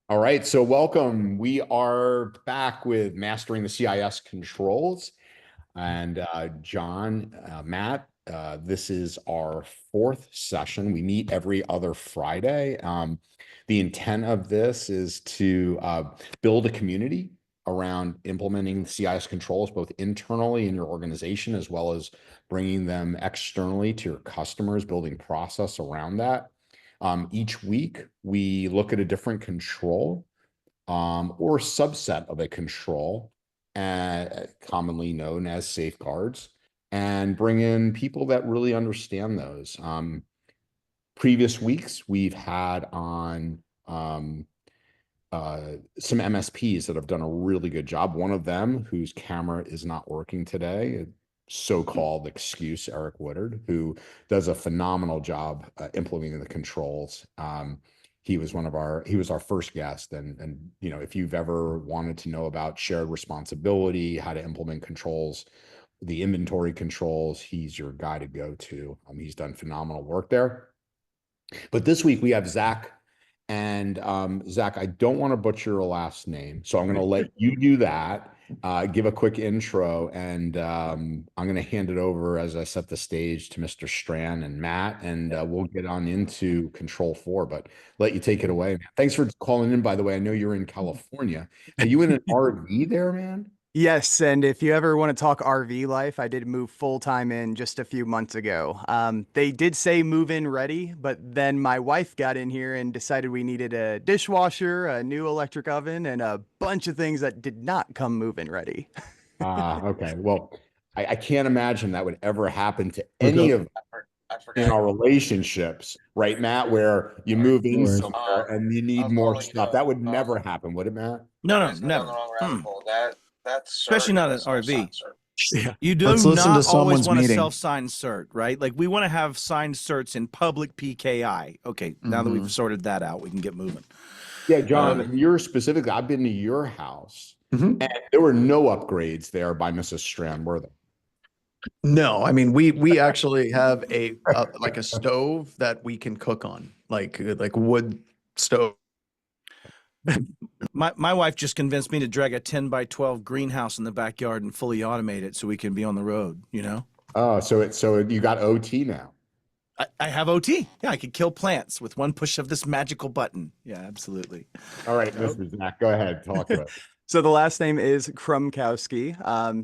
All right, so welcome. We are back with Mastering the CIS Controls. And John, Matt, this is our fourth session. We meet every other Friday. The intent of this is to build a community around implementing CIS controls, both internally in your organization, as well as bringing them externally to your customers, building process around that. Each week, we look at a different control or subset of a control, commonly known as safeguards, and bring in people that really understand those. Previous weeks, we've had on some MSPs that have done a really good job. One of them, whose camera is not working today, so-called excuse, Eric Woodard, who does a phenomenal job implementing the controls. He was our first guest. And if you've ever wanted to know about shared responsibility, how to implement controls, the inventory controls, he's your guy to go to. He's done phenomenal work there. But this week we have Zach. And Zach, I don't want to butcher your last name, so I'm going to let you do that. Give a quick intro, and I'm going to hand it over as I set the stage to Mr. Strand and Matt, and we'll get on into Control 4, but let you take it away, man. Thanks for calling in, by the way. I know you're in California. Are you in an RV there, man? Yes, and if you ever want to talk RV life, I did move full time in just a few months ago. They did say move in ready, but then my wife got in here and decided we needed a dishwasher, a new electric oven, and a bunch of things that did not come move in ready. Okay. Well, I can't imagine that would ever happen to any Okay. of in our relationships, right, Matt, where you move in somewhere and you need more stuff. That would never happen, would it, Matt? No, never. Especially not an RV. Yeah. You do Let's listen not to always someone's want to meeting. self-sign cert, right? Like we want to have signed certs in public PKI. Okay, now that we've sorted that out, we can get moving. Yeah, John, you're specifically, I've been to your house Mhm. and there were no upgrades there by Mrs. Strand, were there? No, I mean we actually have a like a stove that we can cook on, like wood stove. My wife just convinced me to drag a 10 by 12 greenhouse in the backyard and fully automate it so we can be on the road, you know? Oh, so you got OT now. I have OT. Yeah, I could kill plants with one push of this magical button. Yeah, absolutely. All right, Mr. Zach, go ahead, talk to us. So the last name is Kromkowski.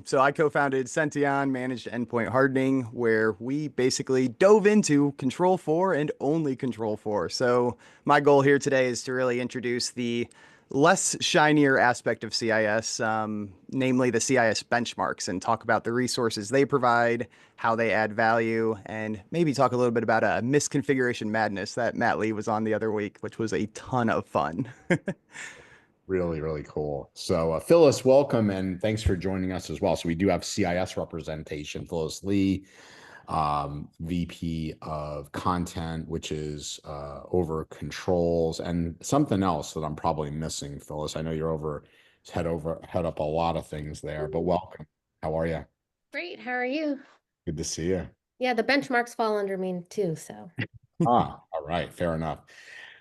So I co-founded Sention Managed Endpoint Hardening, where we basically dove into Control 4 and only Control 4. So my goal here today is to really introduce the less shinier aspect of CIS, namely the CIS benchmarks, and talk about the resources they provide, how they add value, and maybe talk a little bit about a misconfiguration madness that Matt Lee was on the other week, which was a ton of fun. Really, really cool. So Phyllis, welcome, and thanks for joining us as well. So we do have CIS representation, Phyllis Lee, VP of content, which is over controls, and something else that I'm probably missing, Phyllis. I know you're head up a lot of things there, but welcome. How are you? Great. How are you? Good to see you. Yeah, the benchmarks fall under me too, so. All right, fair enough.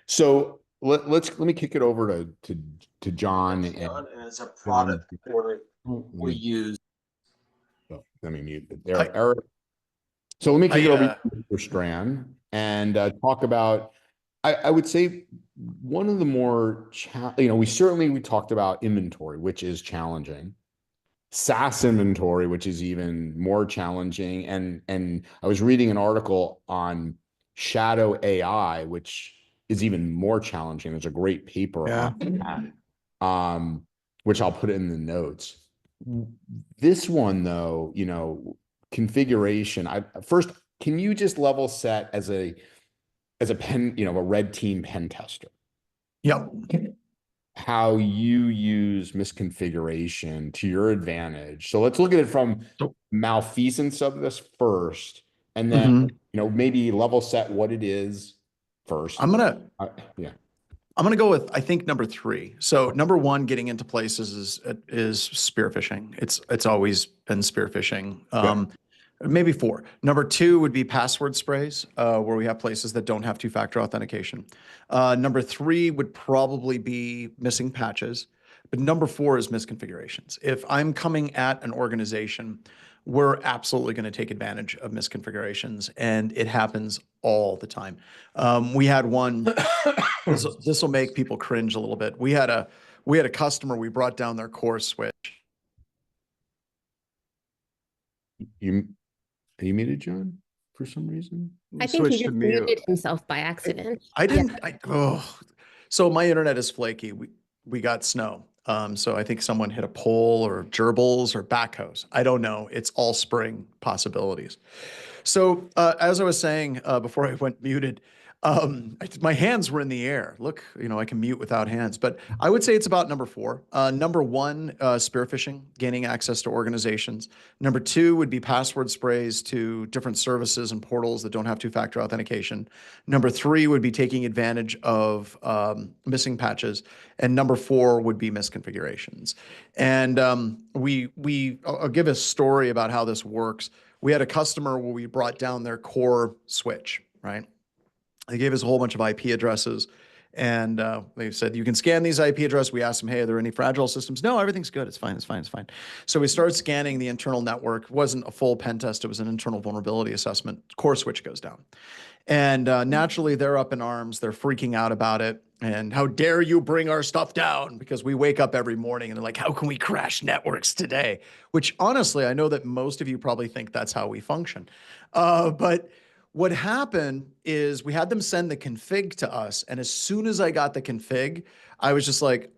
So let me kick it over to John. And it's a product order we use. Oh, let me mute it there, Eric. So let me kick it over to Mr. Strand and talk about. I would say one of the more we talked about inventory, which is challenging. SaaS inventory, which is even more challenging, and I was reading an article on shadow AI, which is even more challenging. There's a great paper on that, which I'll put in the notes. This one, though, configuration. First, can you just level set as a red team pen tester? Yep. How you use misconfiguration to your advantage. So let's look at it from malfeasance of this first, and then maybe level set what it is first. I'm gonna go with, I think, number 3. So number 1, getting into places is spear phishing. It's always been spear phishing. Maybe 4. Number 2 would be password sprays, where we have places that don't have two-factor authentication. Number 3 would probably be missing patches. But number 4 is misconfigurations. If I'm coming at an organization, we're absolutely going to take advantage of misconfigurations, and it happens all the time. We had one, this will make people cringe a little bit. We had a customer, we brought down their core switch. You are you muted, John, for some reason? I think he Switch to just mute. muted himself by accident. I didn't. So my internet is flaky. We got snow. So I think someone hit a pole or gerbils or backhoes. I don't know. It's all spring possibilities. So as I was saying before I went muted, my hands were in the air. Look, I can mute without hands, but I would say it's about number 4. Number 1, spear phishing, gaining access to organizations. Number 2 would be password sprays to different services and portals that don't have two-factor authentication. Number 3 would be taking advantage of missing patches. And number 4 would be misconfigurations. And I'll give a story about how this works. We had a customer where we brought down their core switch, right? They gave us a whole bunch of IP addresses, and they said, you can scan these IP addresses. We asked them, hey, are there any fragile systems? No, everything's good. It's fine. It's fine. It's fine. So we started scanning the internal network. It wasn't a full pen test. It was an internal vulnerability assessment. Core switch goes down. And naturally, they're up in arms. They're freaking out about it. And how dare you bring our stuff down? Because we wake up every morning and they're like, how can we crash networks today? Which honestly, I know that most of you probably think that's how we function. But what happened is we had them send the config to us. And as soon as I got the config, I was just like,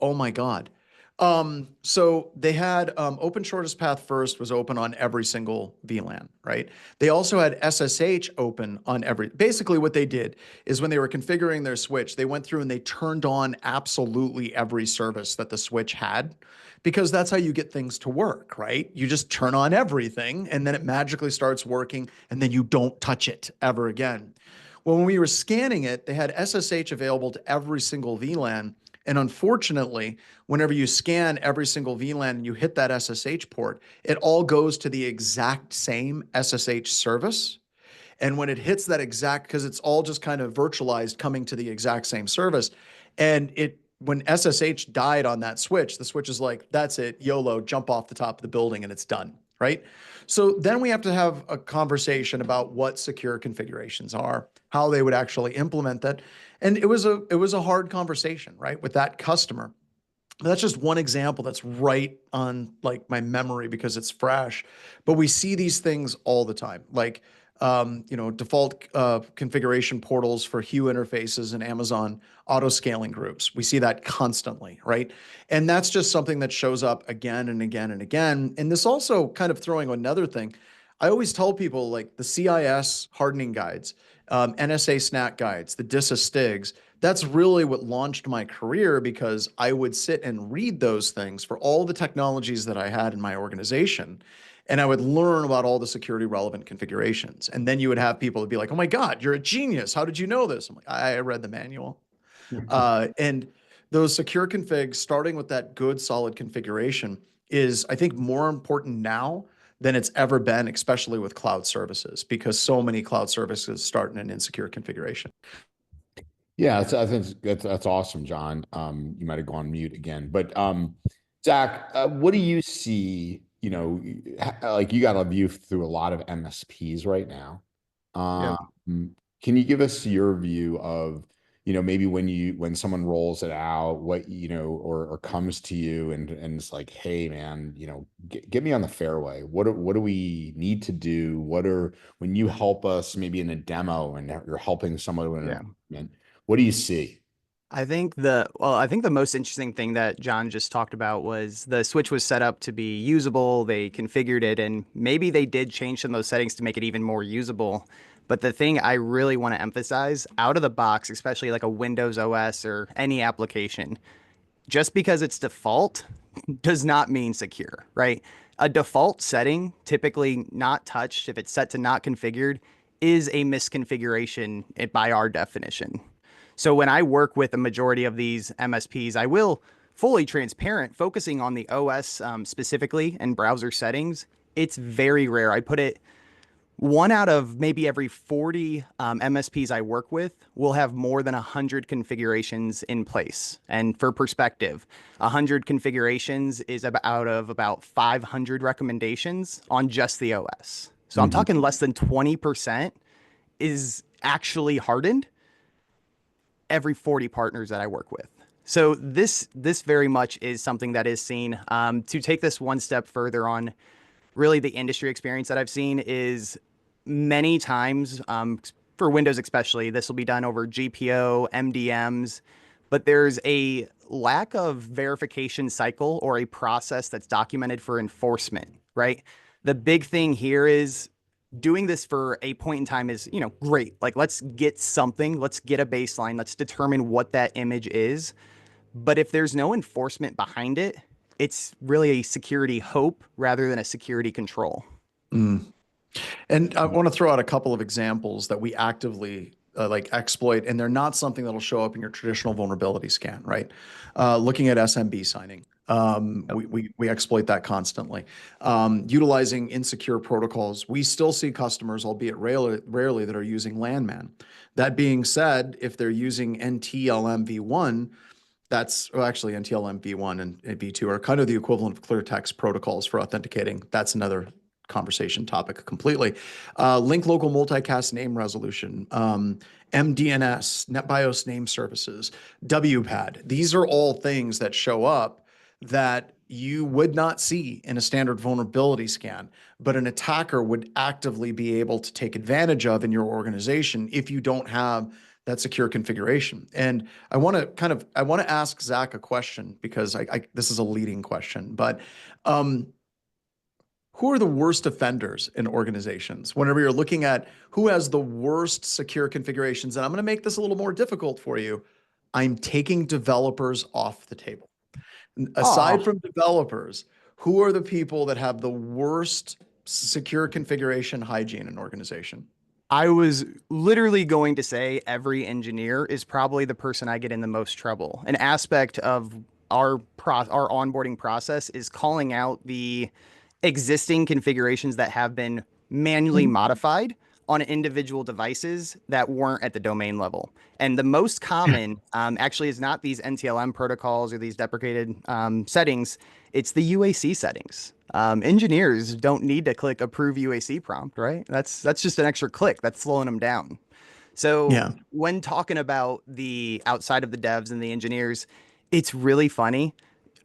oh my God. So they had open shortest path first was open on every single VLAN, right? They also had SSH open on basically what they did is when they were configuring their switch, they went through and they turned on absolutely every service that the switch had, because that's how you get things to work, right? You just turn on everything and then it magically starts working and then you don't touch it ever again. Well, when we were scanning it, they had SSH available to every single VLAN. And unfortunately, whenever you scan every single VLAN and you hit that SSH port, it all goes to the exact same SSH service. And when it hits that exact, because it's all just kind of virtualized coming to the exact same service. And when SSH died on that switch, the switch is like, that's it, YOLO, jump off the top of the building and it's done, right? So then we have to have a conversation about what secure configurations are, how they would actually implement that. And it was a hard conversation, right, with that customer. But that's just one example that's right on like my memory because it's fresh. But we see these things all the time, like default configuration portals for Hue interfaces and Amazon auto scaling groups. We see that constantly, right? And that's just something that shows up again and again and again. And this also kind of throwing another thing. I always tell people like the CIS hardening guides, NSA SNAC guides, the DISA STIGs, that's really what launched my career because I would sit and read those things for all the technologies that I had in my organization. And I would learn about all the security relevant configurations. And then you would have people would be like, oh my God, you're a genius. How did you know this? I'm like, I read the manual. And those secure configs, starting with that good solid configuration is, I think, more important now than it's ever been, especially with cloud services, because so many cloud services start in an insecure configuration. Yeah, I think that's awesome, John. You might have gone mute again, but Zach, what do you see? Like you got a view through a lot of MSPs right now. Can you give us your view of, maybe when someone rolls it out, what, or comes to you and it's like, hey man, get me on the fairway. What do we need to do? When you help us maybe in a demo and you're helping someone with an improvement, what do you see? I think the most interesting thing that John just talked about was the switch was set up to be usable. They configured it and maybe they did change some of those settings to make it even more usable. But the thing I really want to emphasize out of the box, especially like a Windows OS or any application, just because it's default does not mean secure, right? A default setting, typically not touched, if it's set to not configured, is a misconfiguration by our definition. So when I work with a majority of these MSPs, I will fully transparent, focusing on the OS specifically and browser settings. it's very rare. I put it one out of maybe every 40 MSPs I work with will have more than 100 configurations in place. And for perspective, 100 configurations is out of about 500 recommendations on just the OS. So I'm talking less than 20% is actually hardened every 40 partners that I work with. So this very much is something that is seen. To take this one step further on, really the industry experience that I've seen is many times, for Windows especially, this will be done over GPO, MDMs, but there's a lack of verification cycle or a process that's documented for enforcement, right? The big thing here is doing this for a point in time is, great. Like, let's get something, let's get a baseline, let's determine what that image is. But if there's no enforcement behind it, it's really a security hope rather than a security control. And I want to throw out a couple of examples that we actively exploit, and they're not something that'll show up in your traditional vulnerability scan, right? Looking at SMB signing, we exploit that constantly. Utilizing insecure protocols, we still see customers, albeit rarely, that are using Landman. That being said, if they're using NTLM v1, actually NTLM v1 and v2 are kind of the equivalent of clear text protocols for authenticating. That's another conversation topic completely. Link local multicast name resolution, MDNS, NetBIOS name services, WPAD. These are all things that show up that you would not see in a standard vulnerability scan, but an attacker would actively be able to take advantage of in your organization if you don't have that secure configuration. And I want to ask Zach a question, because this is a leading question, but who are the worst offenders in organizations? Whenever you're looking at who has the worst secure configurations, and I'm going to make this a little more difficult for you, I'm taking developers off the table. Aside from developers, who are the people that have the worst secure configuration hygiene in an organization? I was literally going to say every engineer is probably the person I get in the most trouble. An aspect of our onboarding process is calling out the existing configurations that have been manually modified on individual devices that weren't at the domain level. And the most common actually is not these NTLM protocols or these deprecated settings. It's the UAC settings. Engineers don't need to click approve UAC prompt, right? That's just an extra click that's slowing them down. So when talking about the outside of the devs and the engineers, it's really funny.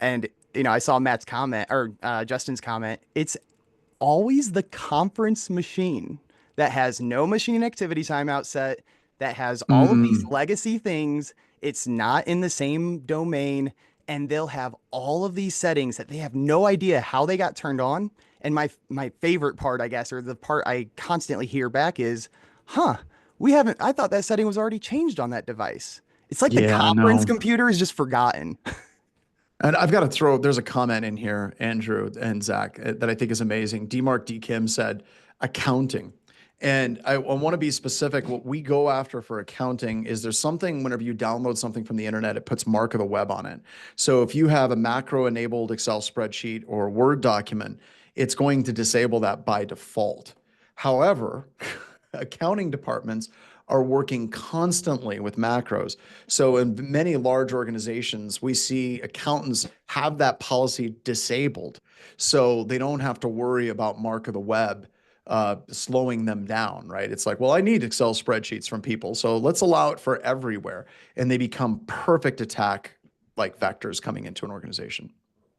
And I saw Matt's comment or Justin's comment. It's always the conference machine that has no machine activity timeout set, that has all of these legacy things. It's not in the same domain, and they'll have all of these settings that they have no idea how they got turned on. And my favorite part, I guess, or the part I constantly hear back is, I thought that setting was already changed on that device. It's like the conference computer is just forgotten. And I've got to throw, there's a comment in here, Andrew and Zach, that I think is amazing. DMark D. Kim said, accounting. And I want to be specific. What we go after for accounting is there's something, whenever you download something from the internet, it puts mark of the web on it. So if you have a macro-enabled Excel spreadsheet or Word document, it's going to disable that by default. However, accounting departments are working constantly with macros. So in many large organizations, we see accountants have that policy disabled, so they don't have to worry about mark of the web slowing them down, right? It's like, well, I need Excel spreadsheets from people, so let's allow it for everywhere. And they become perfect attack like vectors coming into an organization.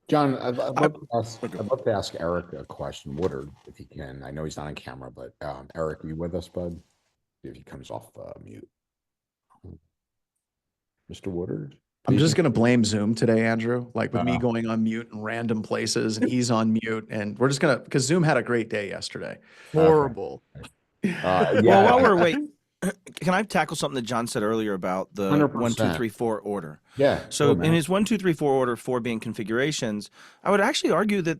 John, I'd love to ask Eric a question, Woodard, if he can. I know he's not on camera, but Eric, are you with us, bud? If he comes off mute. Mr. Woodard? I'm just going to blame Zoom today, Andrew, like with me going on mute in random places and he's on mute. And we're just going to, because Zoom had a great day yesterday. Horrible. Yeah. Well, while we're waiting, can I tackle something that John said earlier about the 100%. 1, 2, 3, 4 order? Yeah. So go, in his 1, 2, 3, 4 order, 4 being configurations, I would actually argue that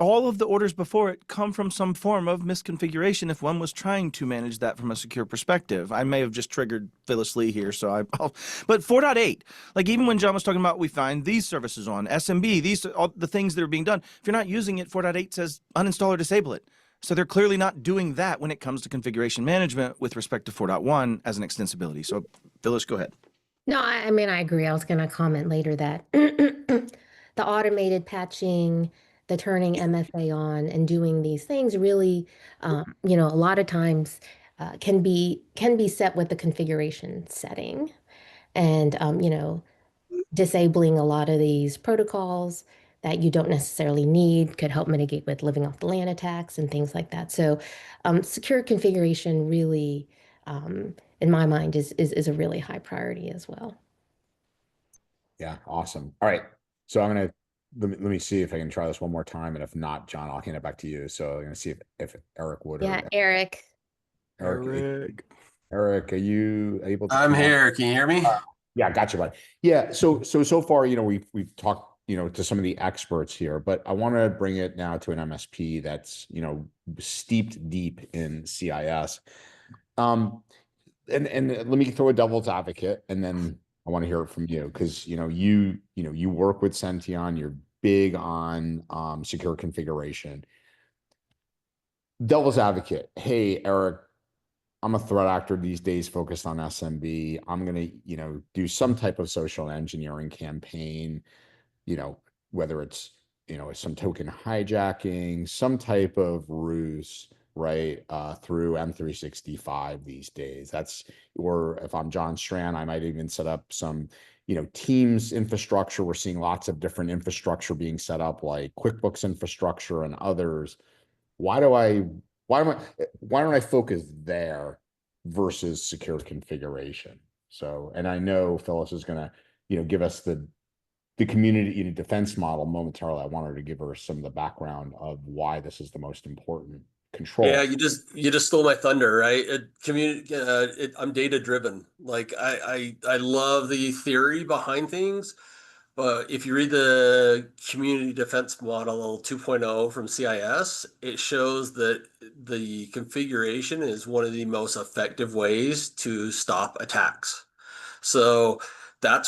all of the orders before it come from some form of misconfiguration if one was trying to manage that from a secure perspective. I may have just triggered Phyllis Lee here, but 4.8, like even when John was talking about we find these services on SMB, these all the things that are being done. If you're not using it, 4.8 says uninstall or disable it. So they're clearly not doing that when it comes to configuration management with respect to 4.1 as an extensibility. So Phyllis, go ahead. No, I mean, I agree. I was going to comment later that the automated patching, the turning MFA on and doing these things really, a lot of times can be set with the configuration setting. And, disabling a lot of these protocols that you don't necessarily need could help mitigate with living off the land attacks and things like that. So secure configuration really, in my mind, is a really high priority as well. Yeah, awesome. All right. So I'm gonna let me see if I can try this one more time. And if not, John, I'll hand it back to you. So I'm gonna see if Eric would Yeah, or Eric. Eric, are you able to I'm come on? here. Can you hear me? Yeah, gotcha, buddy. Yeah, so far, we've talked, to some of the experts here, but I want to bring it now to an MSP that's, steeped deep in CIS. And let me throw a devil's advocate, and then I want to hear it from you because you work with Sention, you're big on secure configuration. Devil's advocate, hey Eric, I'm a threat actor these days focused on SMB. I'm going to, do some type of social engineering campaign, whether it's, some token hijacking, some type of ruse, right, through M365 these days. Or if I'm John Strand, I might even set up some, Teams infrastructure. We're seeing lots of different infrastructure being set up like QuickBooks infrastructure and others. Why don't I focus there versus secure configuration? So, and I know Phyllis is going to, give us the community defense model momentarily. I want her to give her some of the background of why this is the most important control. Yeah, you just stole my thunder, right? I'm data driven. Like I love the theory behind things. But if you read the community defense model 2.0 from CIS, it shows that the configuration is one of the most effective ways to stop attacks. So I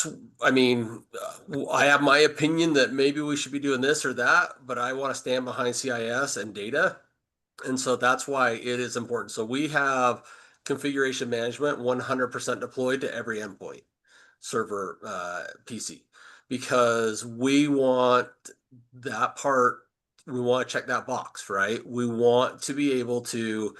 have my opinion that maybe we should be doing this or that, but I want to stand behind CIS and data. And so that's why it is important. So we have configuration management 100% deployed to every endpoint server PC because we want that part, we want to check that box, right? We want to be able to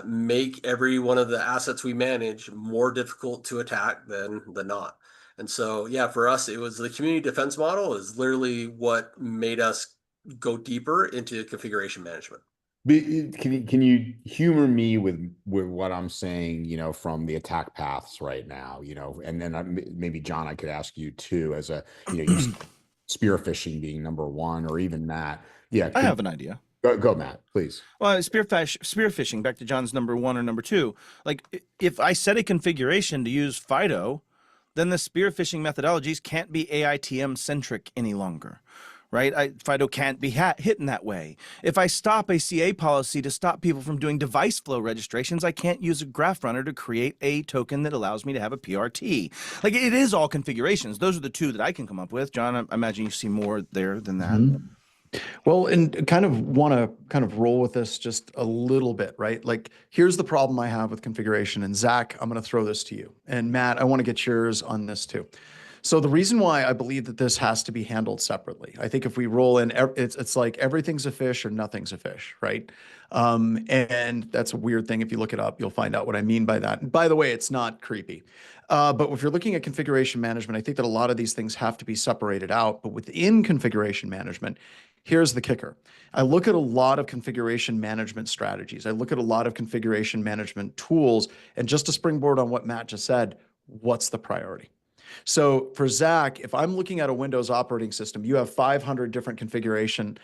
make every one of the assets we manage more difficult to attack than not. And so, yeah, for us, it was the community defense model is literally what made us go deeper into configuration management. Can you humor me with what I'm saying, from the attack paths right now, and then maybe John, I could ask you too, as a, you spear phishing being number one, or even Matt. Yeah, I have an idea. Go Matt, please. Well, spear phishing, back to John's number one or number two. Like if I set a configuration to use FIDO, then the spear phishing methodologies can't be AITM centric any longer. Right? FIDO can't be hit in that way. If I stop a CA policy to stop people from doing device flow registrations, I can't use a graph runner to create a token that allows me to have a PRT. Like it is all configurations. Those are the two that I can come up with. John, I imagine you see more there than that. Mm-hmm. Well, and kind of want to kind of roll with this just a little bit, right? Like here's the problem I have with configuration. And Zach, I'm going to throw this to you. And Matt, I want to get yours on this too. So the reason why I believe that this has to be handled separately, I think if we roll in, it's like everything's a fish or nothing's a fish, right? And that's a weird thing. If you look it up, you'll find out what I mean by that. And by the way, it's not creepy. But if you're looking at configuration management, I think that a lot of these things have to be separated out. But within configuration management, here's the kicker. I look at a lot of configuration management strategies. I look at a lot of configuration management tools. And just to springboard on what Matt just said, what's the priority? So for Zach, if I'm looking at a Windows operating system, you have 500 different configuration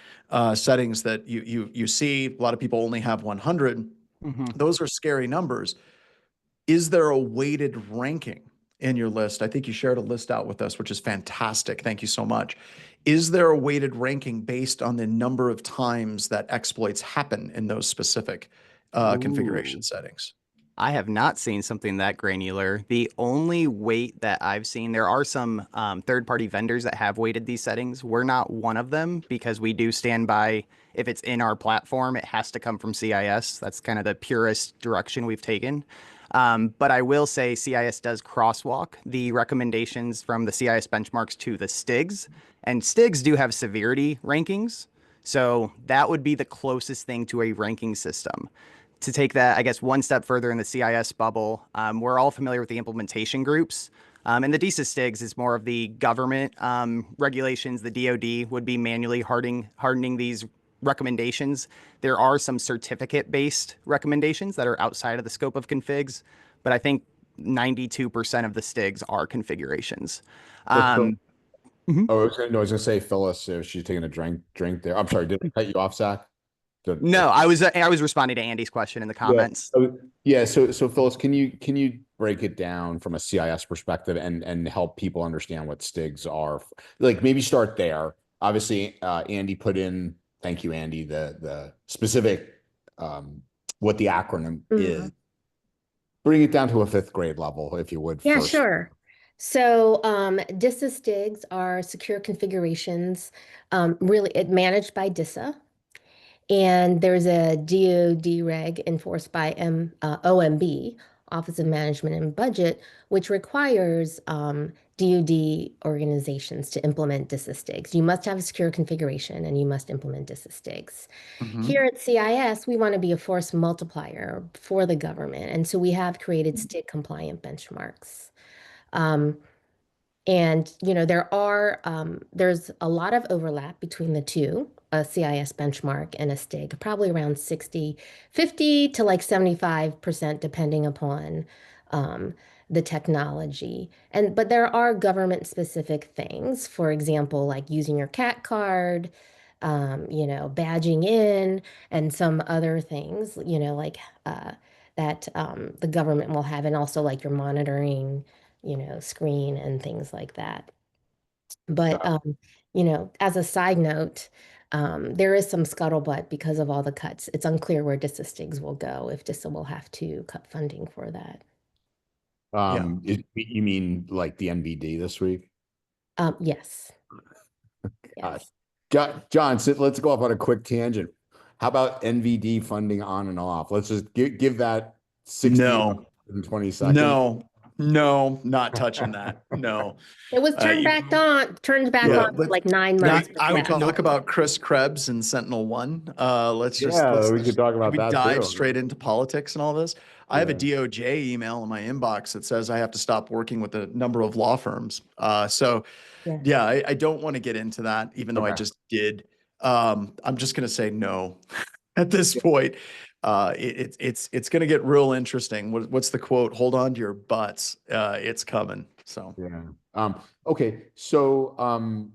settings that you see. A lot of people only have 100. Mm-hmm. Those are scary numbers. is there a weighted ranking in your list? I think you shared a list out with us, which is fantastic. Thank you so much. Is there a weighted ranking based on the number of times that exploits happen in those specific configuration settings? I have not seen something that granular. The only weight that I've seen, there are some third-party vendors that have weighted these settings. We're not one of them because we do stand by, if it's in our platform, it has to come from CIS. That's kind of the purest direction we've taken. But I will say CIS does crosswalk the recommendations from the CIS benchmarks to the STIGs, and STIGs do have severity rankings. So that would be the closest thing to a ranking system. To take that, I guess, one step further in the CIS bubble, we're all familiar with the implementation groups. And the DISA STIGs is more of the government regulations. The DoD would be manually hardening these recommendations. There are some certificate-based recommendations that are outside of the scope of configs, but I think 92% of the STIGs are configurations. Oh, I was gonna say, Phyllis, if she's taking a drink there. I'm sorry, did I cut you off, Zach? No, I was responding to Andy's question in the comments. Yeah. So Phyllis, can you break it down from a CIS perspective and help people understand what STIGs are? Like maybe start there. Obviously, Andy put in, thank you, Andy, the specific what the acronym is. Bring it down to a 5th grade level, if you would. Yeah, first. sure. So DISA STIGs are secure configurations, really managed by DISA. And there's a DoD reg enforced by OMB, Office of Management and Budget, which requires DoD organizations to implement DISA STIGs. You must have a secure configuration and you must implement DISA STIGs. Here at CIS, we want to be a force multiplier for the government. And so we have created STIG compliant benchmarks. And, there's a lot of overlap between the two, a CIS benchmark and a STIG, probably around 50 to like 75%, depending upon the technology. But there are government specific things, for example, like using your CAT card, badging in, and some other things, that the government will have, and also like your monitoring screen and things like that. But, as a side note, there is some scuttlebutt because of all the cuts. It's unclear where DISA STIGs will go, if DISA will have to cut funding for that. You mean like the NVD this week? Yes. God. Yes. John, let's go off on a quick tangent. How about NVD funding on and off? Let's just give that 60 and 20 seconds. No, not touching that. No. It was turned back on for like 9 months. I would talk about Chris Krebs and Sentinel-1. Let's we could talk about that dive too. straight into politics and all this. I have a DOJ email in my inbox that says I have to stop working with a number of law firms. I don't want to get into that, even though I just did. I'm just going to say no at this point. It's going to get real interesting. What's the quote? Hold on to your butts. It's coming. So okay. So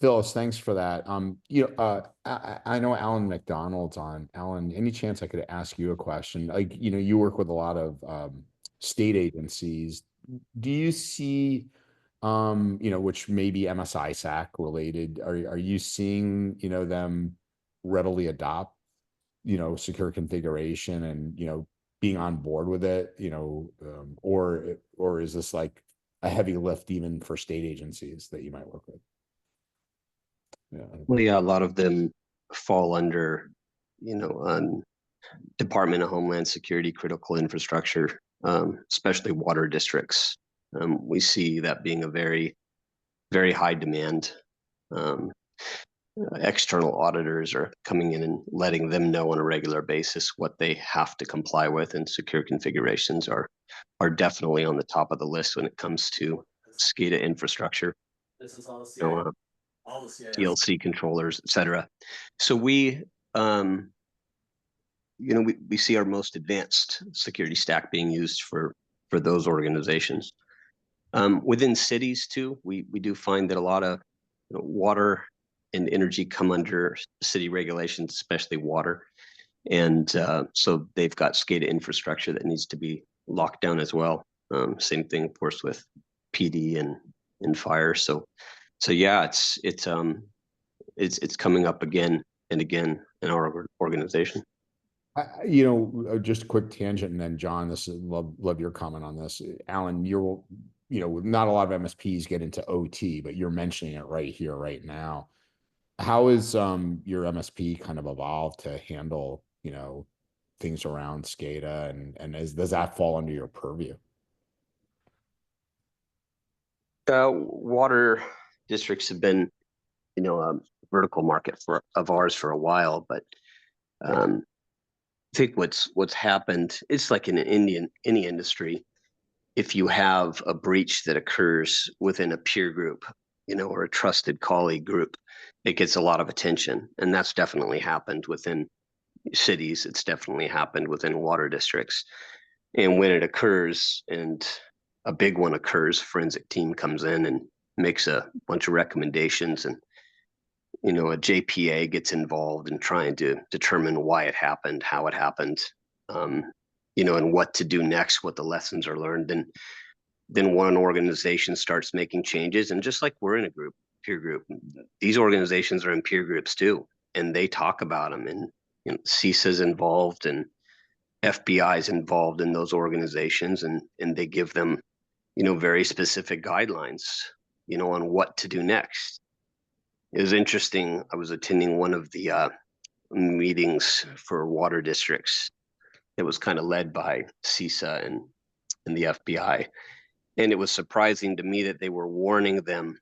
Phyllis, thanks for that. I know Alan McDonald's on. Alan, any chance I could ask you a question? Like, you work with a lot of state agencies. Do you see, which may be MSISAC related, are you seeing, them readily adopt, secure configuration and, being on board with it, or is this like a heavy lift even for state agencies that you might work with? Well, yeah, a lot of them fall under, Department of Homeland Security critical infrastructure, especially water districts. We see that being a very, very high demand. External auditors are coming in and letting them know on a regular basis what they have to comply with, and secure configurations are definitely on the top of the list when it comes to SCADA infrastructure. This is all the CIS. PLC controllers, etc. So we see our most advanced security stack being used for those organizations. Within cities too, we do find that a lot of water and energy come under city regulations, especially water. And so they've got SCADA infrastructure that needs to be lockdown as well. Same thing, of course, with PD and fire. So yeah, it's coming up again and again in our organization. You know, just a quick tangent, and then John, love your comment on this. Alan, not a lot of MSPs get into OT, but you're mentioning it right here, right now. How is your MSP kind of evolved to handle, things around SCADA, and does that fall under your purview? Water districts have been, a vertical market of ours for a while, but I think what's happened, it's like in any industry, if you have a breach that occurs within a peer group, or a trusted colleague group, it gets a lot of attention. And that's definitely happened within cities. It's definitely happened within water districts. And when it occurs and a big one occurs, forensic team comes in and makes a bunch of recommendations, and a JPA gets involved in trying to determine why it happened, how it happened, and what to do next, what the lessons are learned. Then one organization starts making changes, and just like we're in a peer group, these organizations are in peer groups too, and they talk about them, and CIS is involved, and FBI is involved in those organizations, and they give them, very specific guidelines, on what to do next. It was interesting. I was attending one of the meetings for water districts. It was kind of led by CISA and the FBI. And it was surprising to me that they were warning them.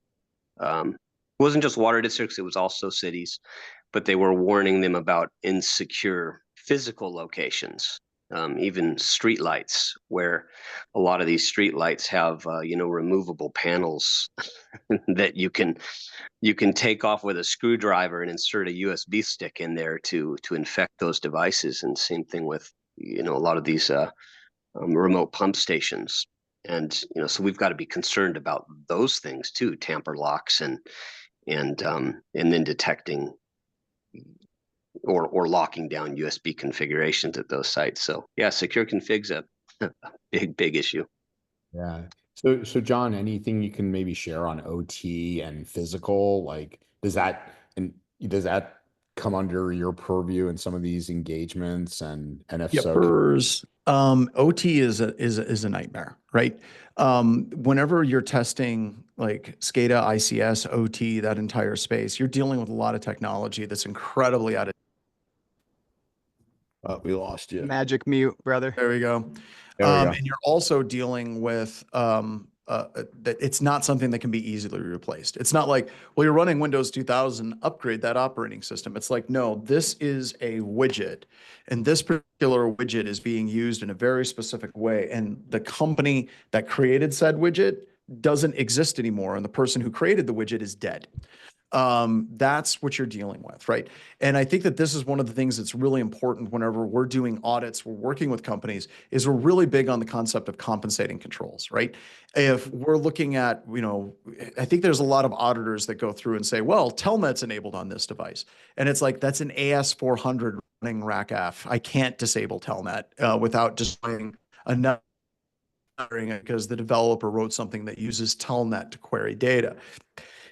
It wasn't just water districts, it was also cities, but they were warning them about insecure physical locations, even streetlights, where a lot of these streetlights have, removable panels that you can take off with a screwdriver and insert a USB stick in there to infect those devices. And same thing with, a lot of these remote pump stations. And so we've got to be concerned about those things too, tamper locks and then detecting or locking down USB configurations at those sites. So yeah, secure config's a big issue. Yeah. So John, anything you can maybe share on OT and physical? Like, does that come under your purview in some of these engagements? And if so, OT is a nightmare, right? Whenever you're testing like SCADA, ICS, OT, that entire space, you're dealing with a lot of technology that's incredibly out of. We lost you. Magic mute, brother. There we go. There we go. And you're also dealing with that it's not something that can be easily replaced. It's not like, well, you're running Windows 2000, upgrade that operating system. It's like, no, this is a widget, and this particular widget is being used in a very specific way. And the company that created said widget doesn't exist anymore, and the person who created the widget is dead. That's what you're dealing with, right? And I think that this is one of the things that's really important whenever we're doing audits, we're working with companies, is we're really big on the concept of compensating controls, right? If we're looking at, I think there's a lot of auditors that go through and say, well, Telnet's enabled on this device. And it's like, that's an AS400 running RACF. I can't disable Telnet without destroying another, because the developer wrote something that uses Telnet to query data.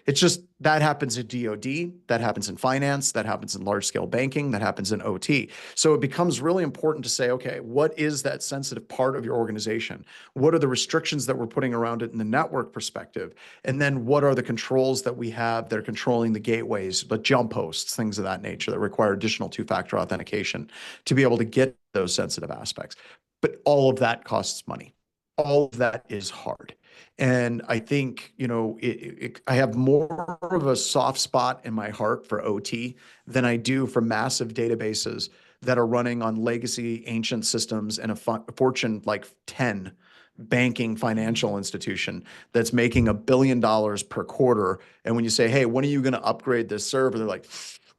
It's just that happens in DoD, that happens in finance, that happens in large scale banking, that happens in OT. So it becomes really important to say, okay, what is that sensitive part of your organization? What are the restrictions that we're putting around it in the network perspective? And then what are the controls that we have that are controlling the gateways, the jump hosts, things of that nature that require additional two-factor authentication to be able to get those sensitive aspects. But all of that costs money. All of that is hard. And I think, I have more of a soft spot in my heart for OT than I do for massive databases that are running on legacy ancient systems and a Fortune like 10 banking financial institution that's making $1 billion per quarter. And when you say, hey, when are you going to upgrade this server? They're like,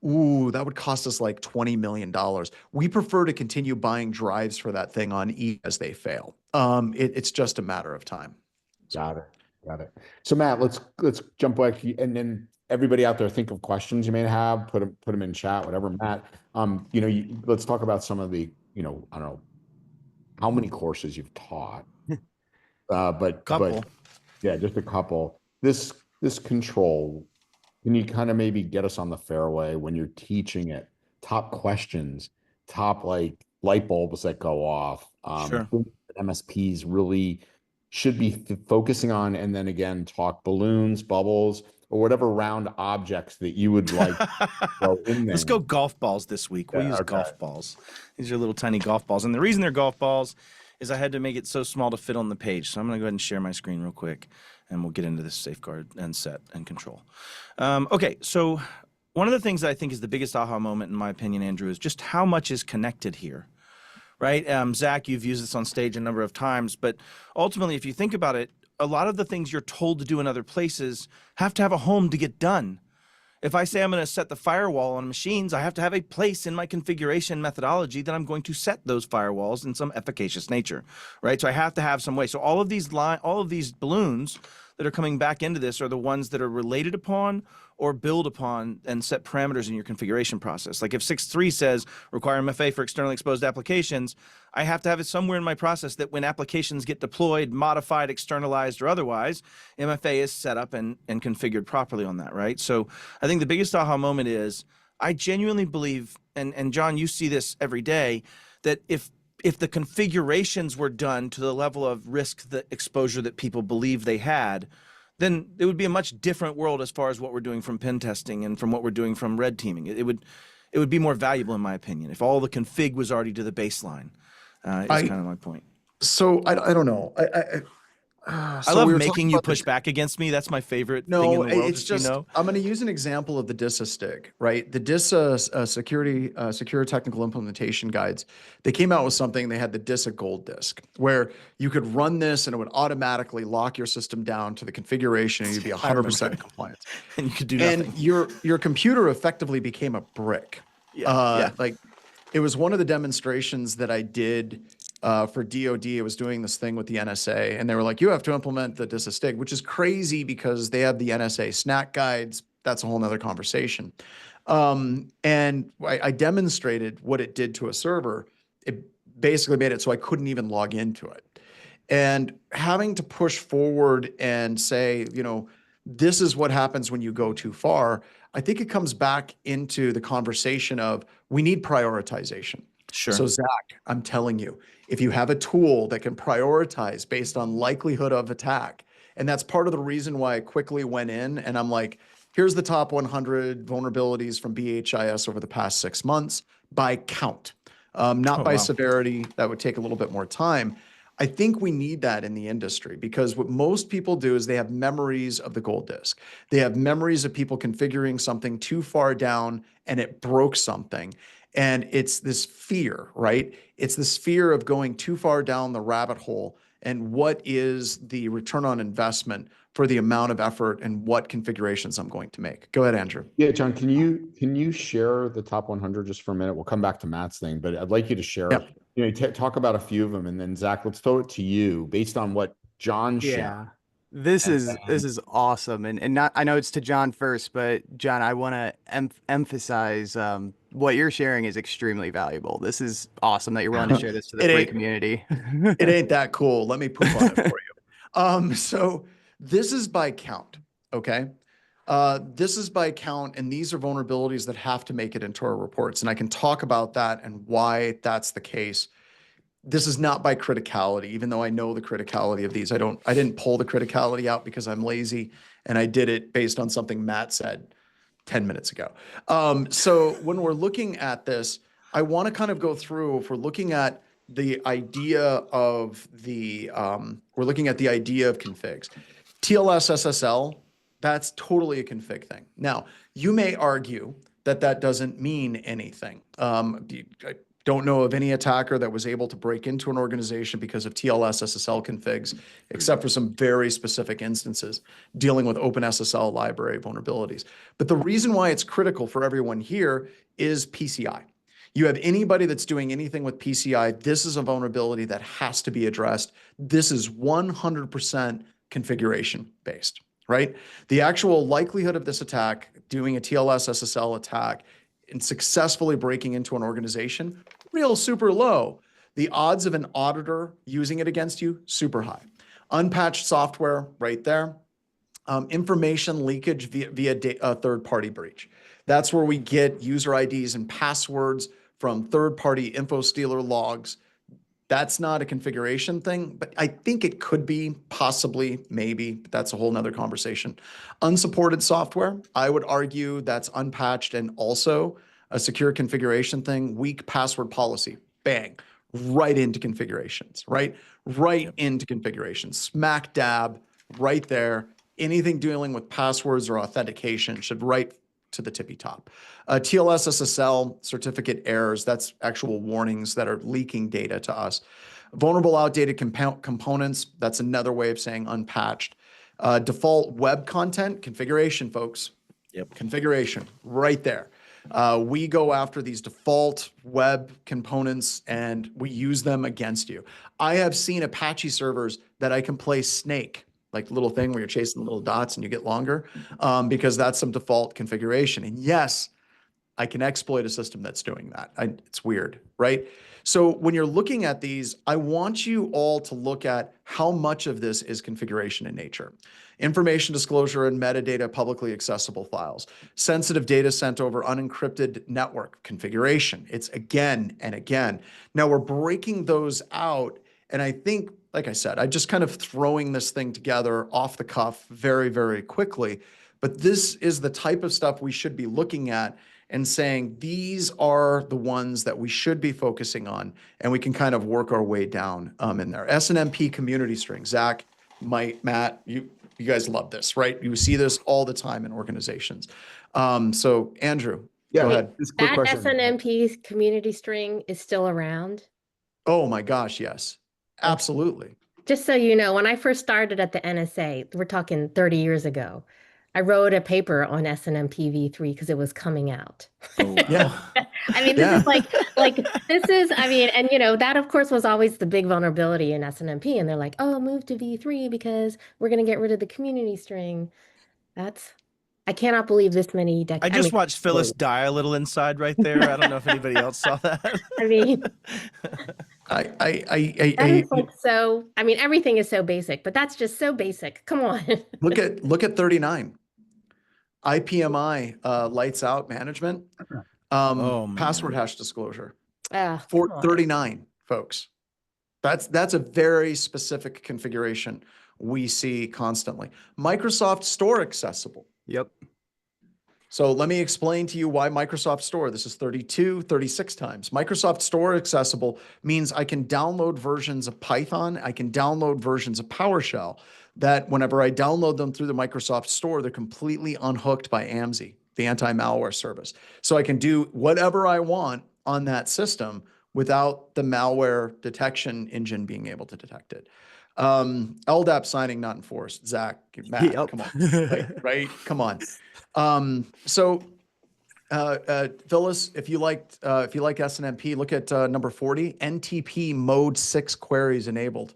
ooh, that would cost us like $20 million. We prefer to continue buying drives for that thing on E as they fail. It's just a matter of time. Got it. So Matt, let's jump back, and then everybody out there, think of questions you may have, put them in chat, whatever. Matt, let's talk about some of the, I don't know, how many courses you've taught, but Couple. yeah, just a couple. This control, can you kind of maybe get us on the fairway when you're teaching it? Top questions, top like light bulbs that go off. Sure. Things that MSPs really should be focusing on, and then again, talk balloons, bubbles, or whatever round objects that you would like to go in there. Let's go golf balls this week. We'll use golf balls. These are little tiny golf balls. And the reason they're golf balls is I had to make it so small to fit on the page. So I'm going to go ahead and share my screen real quick, and we'll get into this safeguard and set and control. Okay, so one of the things that I think is the biggest aha moment, in my opinion, Andrew, is just how much is connected here, right? Zach, you've used this on stage a number of times, but ultimately, if you think about it, a lot of the things you're told to do in other places have to have a home to get done. If I say I'm going to set the firewall on machines, I have to have a place in my configuration methodology that I'm going to set those firewalls in some efficacious nature, right? So I have to have some way. So all of these balloons that are coming back into this are the ones that are related upon or build upon and set parameters in your configuration process. Like if 6.3 says require MFA for externally exposed applications, I have to have it somewhere in my process that when applications get deployed, modified, externalized, or otherwise, MFA is set up and configured properly on that, right? So I think the biggest aha moment is I genuinely believe, and John, you see this every day, that if the configurations were done to the level of risk, the exposure that people believe they had, then it would be a much different world as far as what we're doing from pen testing and from what we're doing from red teaming. It would be more valuable, in my opinion, if all the config was already to the baseline. Is kind of my point. So I don't know. I love making you push back against me. That's my favorite thing in the world. It's just, I'm going to use an example of the DISA STIG, right? The DISA Secure Technical Implementation Guides, they came out with something, they had the DISA Gold Disk, where you could run this and it would automatically lock your system down to the configuration and you'd be 100% in compliance. And you could do nothing. And your computer effectively became a brick. Like it was one of the demonstrations that I did for DOD. I was doing this thing with the NSA, and they were like, you have to implement the DISA STIG, which is crazy because they have the NSA snack guides. That's a whole nother conversation. And I demonstrated what it did to a server. It basically made it so I couldn't even log into it. And having to push forward and say, you know, this is what happens when you go too far, I think it comes back into the conversation of we need prioritization. Sure. So Zach, I'm telling you, if you have a tool that can prioritize based on likelihood of attack, and that's part of the reason why I quickly went in and I'm like, here's the top 100 vulnerabilities from BHIS over the past 6 months by count, not by severity. That would take a little bit more time. I think we need that in the industry because what most people do is they have memories of the gold disk. They have memories of people configuring something too far down and it broke something. And it's this fear, right? It's this fear of going too far down the rabbit hole. And what is the return on investment for the amount of effort and what configurations I'm going to make? Go ahead, Andrew. Yeah, John, can you share the top 100 just for a minute? We'll come back to Matt's thing, but I'd like you to share, you know, talk about a few of them, and then Zach, let's throw it to you based on what John shared. This is awesome, and not, I know it's to John first, but John, I want to emphasize what you're sharing is extremely valuable. This is awesome that you're willing to share this to the free community. It ain't that cool. Let me poop on it for you. So this is by count, okay? This is by count, and these are vulnerabilities that have to make it into our reports, and I can talk about that and why that's the case. This is not by criticality, even though I know the criticality of these. I didn't pull the criticality out because I'm lazy, and I did it based on something Matt said 10 minutes ago. So when we're looking at this, I want to kind of go through, if we're looking at the idea of we're looking at the idea of configs. TLS SSL, that's totally a config thing. Now, you may argue that that doesn't mean anything. I don't know of any attacker that was able to break into an organization because of TLS SSL configs, except for some very specific instances dealing with OpenSSL library vulnerabilities. But the reason why it's critical for everyone here is PCI. You have anybody that's doing anything with PCI, this is a vulnerability that has to be addressed. This is 100% configuration based, right? The actual likelihood of this attack, doing a TLS SSL attack and successfully breaking into an organization, real super low. The odds of an auditor using it against you, super high. Unpatched software, right there. Information leakage via third-party breach. That's where we get user IDs and passwords from third-party info stealer logs. That's not a configuration thing, but I think it could be, possibly, maybe, but that's a whole nother conversation. Unsupported software, I would argue that's unpatched and also a secure configuration thing. Weak password policy, bang, right into configurations, right? Right into configurations, smack dab, right there. Anything dealing with passwords or authentication should right to the tippy top. TLS SSL certificate errors, that's actual warnings that are leaking data to us. Vulnerable outdated components, that's another way of saying unpatched. Default web content configuration, folks. Yep. Configuration right there. We go after these default web components and we use them against you. I have seen Apache servers that I can play Snake, like the little thing where you're chasing the little dots and you get longer, because that's some default configuration. And yes, I can exploit a system that's doing that. It's weird, right? So when you're looking at these, I want you all to look at how much of this is configuration in nature. Information disclosure and metadata publicly accessible files. Sensitive data sent over unencrypted network configuration. It's again and again. Now we're breaking those out, and I think, like I said, I'm just kind of throwing this thing together off the cuff very, very quickly. But this is the type of stuff we should be looking at and saying, these are the ones that we should be focusing on, and we can kind of work our way down in there. SNMP community string. Zach, Mike, Matt, you guys love this, right? You see this all the time in organizations. So Andrew, go ahead. That SNMP community string is still around? Oh my gosh, yes, absolutely. Just so you know, when I first started at the NSA, we're talking 30 years ago, I wrote a paper on SNMP v3 because it was coming out. Oh, wow. Yeah. I mean, this is this is, I mean, and that of course was always the big vulnerability in SNMP. And they're like, oh, move to v3 because we're going to get rid of the community string. I cannot believe this many decades. I just watched Phyllis die a little inside right there. I don't know if anybody else saw that. I mean, I mean, everything is so basic, but that's just so basic. Come on. Look at 39. IPMI lights out management. Password hash disclosure. For 39, folks. That's a very specific configuration we see constantly. Microsoft Store accessible. Yep. So let me explain to you why Microsoft Store, this is 32, 36 times. Microsoft Store accessible means I can download versions of Python, I can download versions of PowerShell that whenever I download them through the Microsoft Store, they're completely unhooked by AMSI, the anti-malware service. So I can do whatever I want on that system without the malware detection engine being able to detect it. LDAP signing not enforced. Zach, Matt, come on, right? Come on. Phyllis, if you like SNMP, look at number 40. NTP mode 6 queries enabled.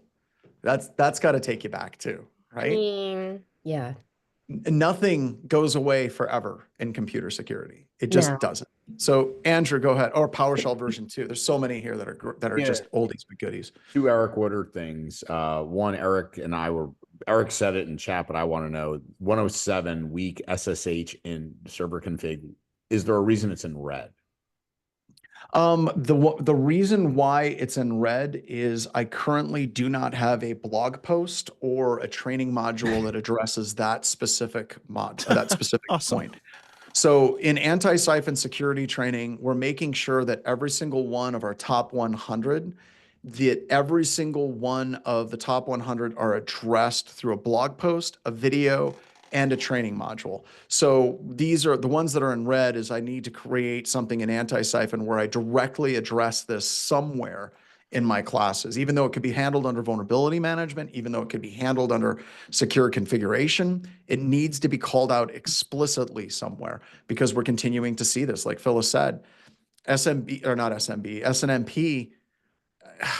That's got to take you back too, right? I mean, yeah. Nothing goes away forever in computer security. It just doesn't. So Andrew, go ahead. Or PowerShell version 2. There's so many here that are just oldies but goodies. Two Eric Woodard things. One, Eric said it in chat, but I want to know 107 weak SSH in server config. Is there a reason it's in red? The reason why it's in red is I currently do not have a blog post or a training module that addresses that specific Awesome. point. So in anti-siphon security training, we're making sure that every single one of our top 100, that every single one of the top 100 are addressed through a blog post, a video, and a training module. So these are the ones that are in red. Is I need to create something in anti-siphon where I directly address this somewhere in my classes, even though it could be handled under vulnerability management, even though it could be handled under secure configuration, it needs to be called out explicitly somewhere because we're continuing to see this. Like Phyllis said, SNMP,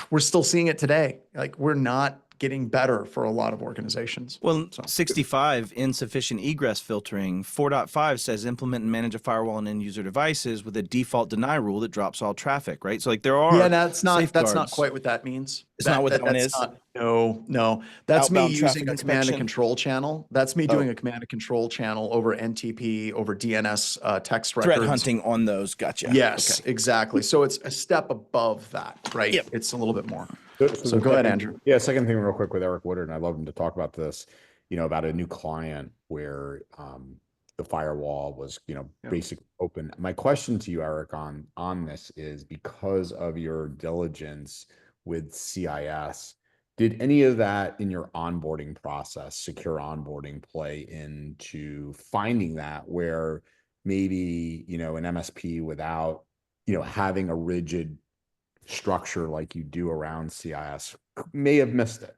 we're still seeing it today. Like we're not getting better for a lot of organizations. Well, So- 65, insufficient egress filtering. 4.5 says implement and manage a firewall on end user devices with a default deny rule that drops all traffic, right? So like there are Yeah, that's not safeguards. quite what that means. It's not what that one is? No. That's me Outbound using traffic a command and inspection? control channel. That's me Oh. doing a command and control channel over NTP, over DNS text Threat records. hunting on those. Gotcha. Yes, Okay. exactly. So it's a step above that, right? Yep. It's a little bit more. So So the go ahead, second- Andrew. Yeah, second thing real quick with Eric Woodard, and I love him to talk about this, about a new client where the firewall was, basically open. My question to you, Eric, on this is because of your diligence with CIS, did any of that in your onboarding process, secure onboarding, play into finding that where maybe, an MSP without, having a rigid structure like you do around CIS may have missed it?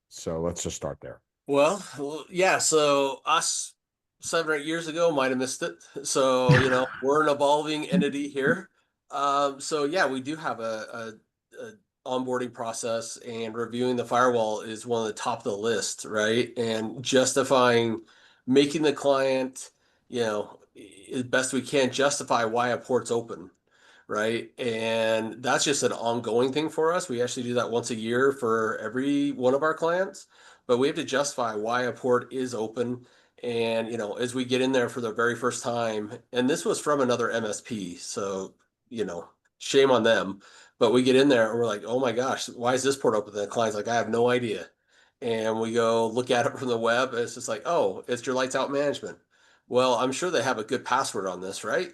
So let's just start there. Well, yeah. So us 7 or 8 years ago might have missed it. So we're an evolving entity here. So yeah, we do have a onboarding process, and reviewing the firewall is one of the top of the list, right? And justifying, making the client, as best we can, justify why a port's open, right? And that's just an ongoing thing for us. We actually do that once a year for every one of our clients, but we have to justify why a port is open. And, as we get in there for the very first time, and this was from another MSP, so, shame on them, but we get in there and we're like, oh my gosh, why is this port open? And the client's like, I have no idea. And we go look at it from the web, and it's just like, oh, it's your lights out management. Well, I'm sure they have a good password on this, right?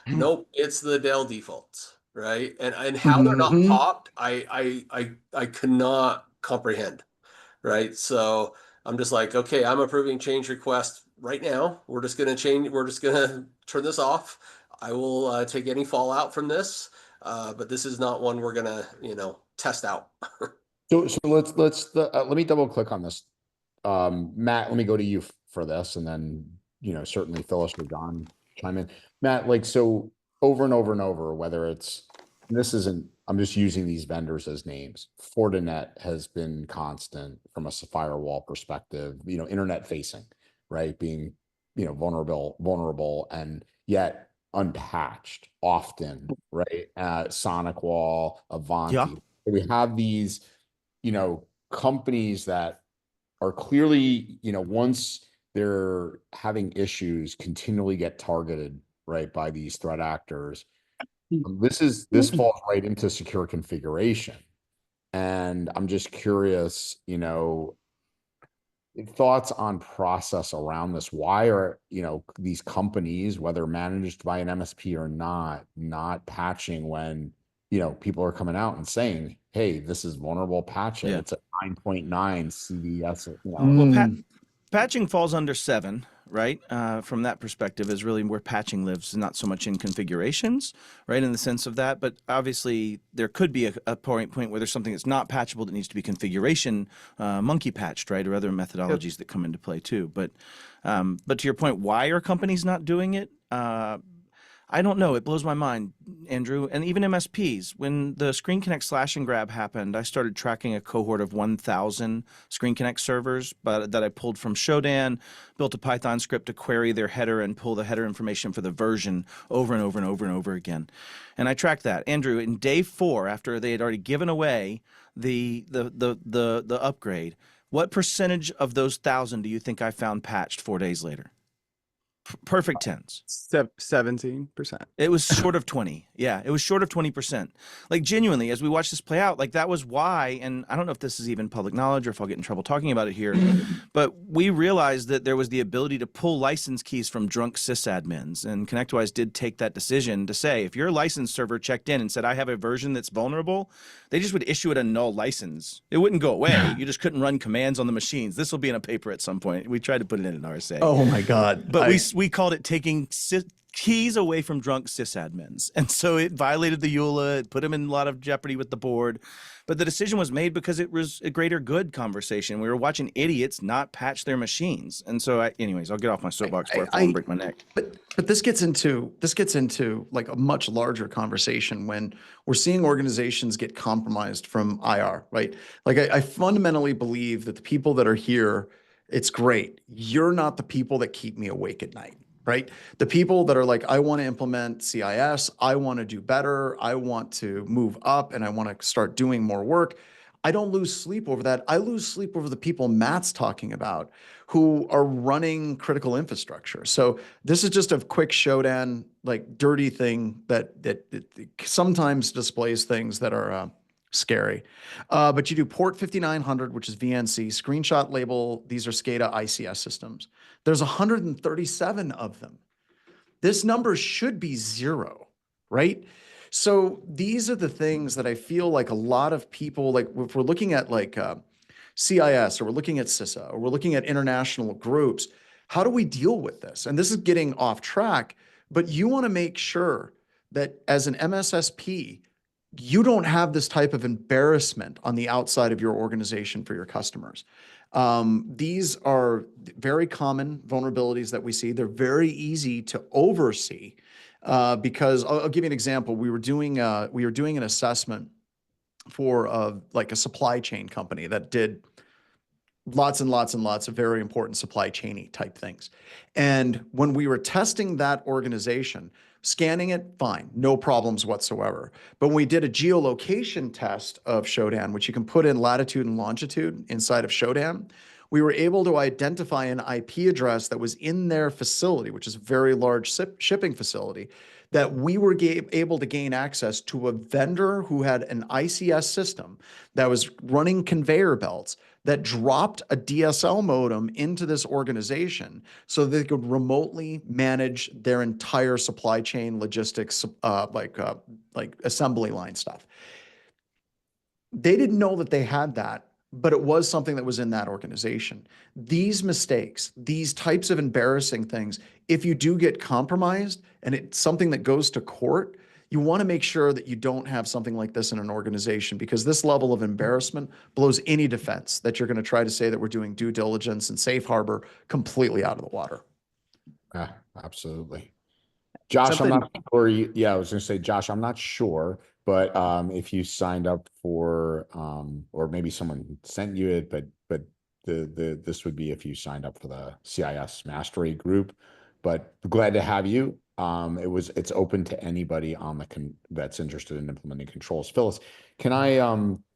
Nope, it's the Dell defaults, right? And how they're not Mhm. popped, I cannot comprehend, right? So I'm just like, okay, I'm approving change request right now. We're just gonna turn this off. I will take any fallout from this, but this is not one we're gonna, test out. So let me double click on this. Matt, let me go to you for this, and then, certainly Phyllis or John chime in. Matt, so over and over and over, whether it's, I'm just using these vendors as names. Fortinet has been constant from a firewall perspective, internet facing, right? Being, vulnerable and yet unpatched often, right? SonicWall, Avanti. Yeah. We have these, companies that are clearly, once they're having issues, continually get targeted, right, by these threat actors. This falls right into secure configuration. And I'm just curious, thoughts on process around this. Why are, these companies, whether managed by an MSP or not patching when, people are coming out and saying, hey, this is vulnerable, patch it. Yeah. It's a 9.9 CVS, Well, patching falls under 7, right? From that perspective is really where patching lives, not so much in configurations, right? In the sense of that, but obviously there could be a point where there's something that's not patchable that needs to be configuration monkey patched, right? Or other methodologies that come into play too. But to your point, why are companies not doing it? I don't know. It blows my mind, Andrew. And even MSPs, when the Screen Connect slash and grab happened, I started tracking a cohort of 1,000 Screen Connect servers that I pulled from Shodan, built a Python script to query their header and pull the header information for the version over and over and over and over again. And I tracked that. Andrew, in day 4, after they had already given away the upgrade, what percentage of those 1,000 do you think I found patched 4 days later? Perfect tens. 17%. It was short of 20. Yeah, it was short of 20%. Like genuinely, as we watch this play out, like that was why, and I don't know if this is even public knowledge or if I'll get in trouble talking about it here, but we realized that there was the ability to pull license keys from drunk sysadmins, and ConnectWise did take that decision to say, if your license server checked in and said, I have a version that's vulnerable, they just would issue it a null license. It wouldn't go away. You just couldn't run commands on the machines. This will be in a paper at some point. We tried to put it in an RSA. Oh my God. But we called it taking keys away from drunk sysadmins. And so it violated the EULA, it put them in a lot of jeopardy with the board. But the decision was made because it was a greater good conversation. We were watching idiots not patch their machines. And so anyways, I'll get off my soapbox before I fall and break my neck. But this gets into like a much larger conversation when we're seeing organizations get compromised from IR, right? Like I fundamentally believe that the people that are here, it's great. You're not the people that keep me awake at night, right? The people that are like, I want to implement CIS, I want to do better, I want to move up, and I want to start doing more work. I don't lose sleep over that. I lose sleep over the people Matt's talking about who are running critical infrastructure. So this is just a quick showdown, like dirty thing that sometimes displays things that are scary. But you do port 5900, which is VNC, screenshot label. These are SCADA ICS systems. There's 137 of them. This number should be 0, right? So these are the things that I feel like a lot of people, like if we're looking at like CIS, or we're looking at CISA, or we're looking at international groups, how do we deal with this? And this is getting off track, but you want to make sure that as an MSSP, you don't have this type of embarrassment on the outside of your organization for your customers. These are very common vulnerabilities that we see. They're very easy to oversee. Because I'll give you an example. We were doing an assessment for like a supply chain company that did lots and lots and lots of very important supply chainy type things. And when we were testing that organization, scanning it, fine, no problems whatsoever. But when we did a geolocation test of Shodan, which you can put in latitude and longitude inside of Shodan, we were able to identify an IP address that was in their facility, which is a very large shipping facility, that we were able to gain access to a vendor who had an ICS system that was running conveyor belts that dropped a DSL modem into this organization so they could remotely manage their entire supply chain logistics, like assembly line stuff. They didn't know that they had that, but it was something that was in that organization. These mistakes, these types of embarrassing things, if you do get compromised and it's something that goes to court, you want to make sure that you don't have something like this in an organization, because this level of embarrassment blows any defense that you're going to try to say that we're doing due diligence and safe harbor completely out of the water. Yeah, absolutely. Josh, I'm not sure. Yeah, I was going to say, Josh, I'm not sure, but if you signed up for, or maybe someone sent you it, but this would be if you signed up for the CIS Mastery group. But glad to have you. It's open to anybody on that's interested in implementing controls. Phyllis, can I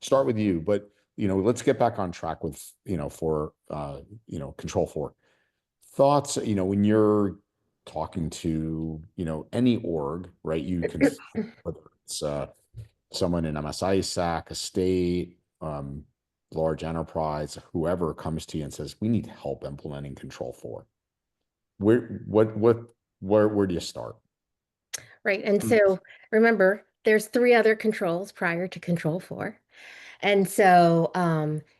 start with you? But let's get back on track with for Control 4 thoughts. When you're talking to any org, right? You can whether it's someone in MSI, SAC, a state, large enterprise, whoever comes to you and says, we need help implementing Control 4. Where do you start? Right. And so remember, there's 3 other controls prior to Control 4. And so,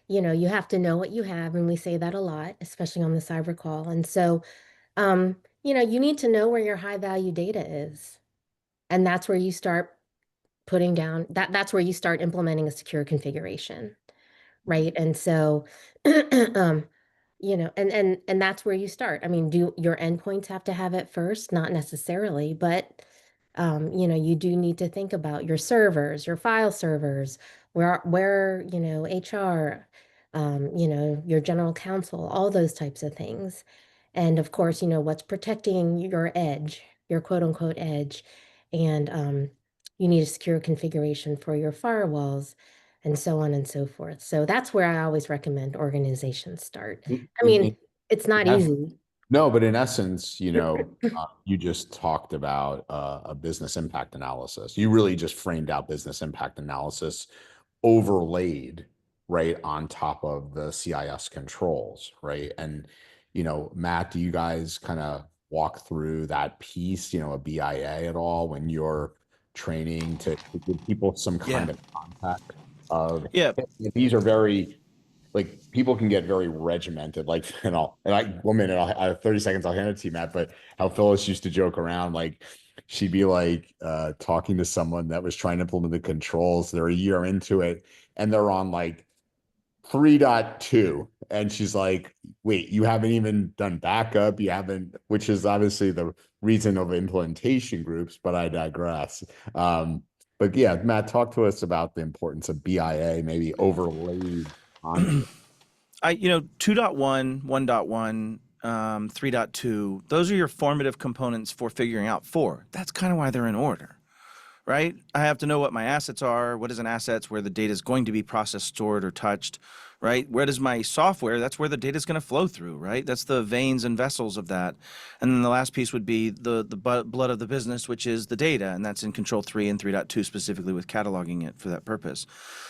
you have to know what you have. And we say that a lot, especially on the cyber call. And so, you need to know where your high value data is. And that's where you start putting down that's where you start implementing a secure configuration. Right. And so, and that's where you start. I mean, do your endpoints have to have it first? Not necessarily, but you do need to think about your servers, your file servers, where HR, your general counsel, all those types of things. And of course, what's protecting your edge, your quote unquote edge. And you need a secure configuration for your firewalls, and so on and so forth. So that's where I always recommend organizations start. I mean, it's not easy. No, but in essence, you just talked about a business impact analysis. You really just framed out business impact analysis overlaid right on top of the CIS controls, right? And, Matt, do you guys kind of walk through that piece, a BIA at all when you're training to give people some kind of contact of, these are very like people can get very regimented, like, I have 30 seconds, I'll hand it to you, Matt, but how Phyllis used to joke around, like, she'd be like talking to someone that was trying to implement the controls. They're a year into it and they're on like 3.2. And she's like, wait, you haven't even done backup. You haven't, which is obviously the reason of implementation groups, but I digress. But yeah, Matt, talk to us about the importance of BIA, maybe overlaid onto it. 2.1, 1.1, 3.2, those are your formative components for figuring out 4. That's kind of why they're in order, right? I have to know what my assets are, what is an assets, where the data is going to be processed, stored, or touched, right? Where does my software, that's where the data is going to flow through, right? That's the veins and vessels of that. And then the last piece would be the blood of the business, which is the data, and that's in Control 3 and 3.2 specifically with cataloging it for that purpose.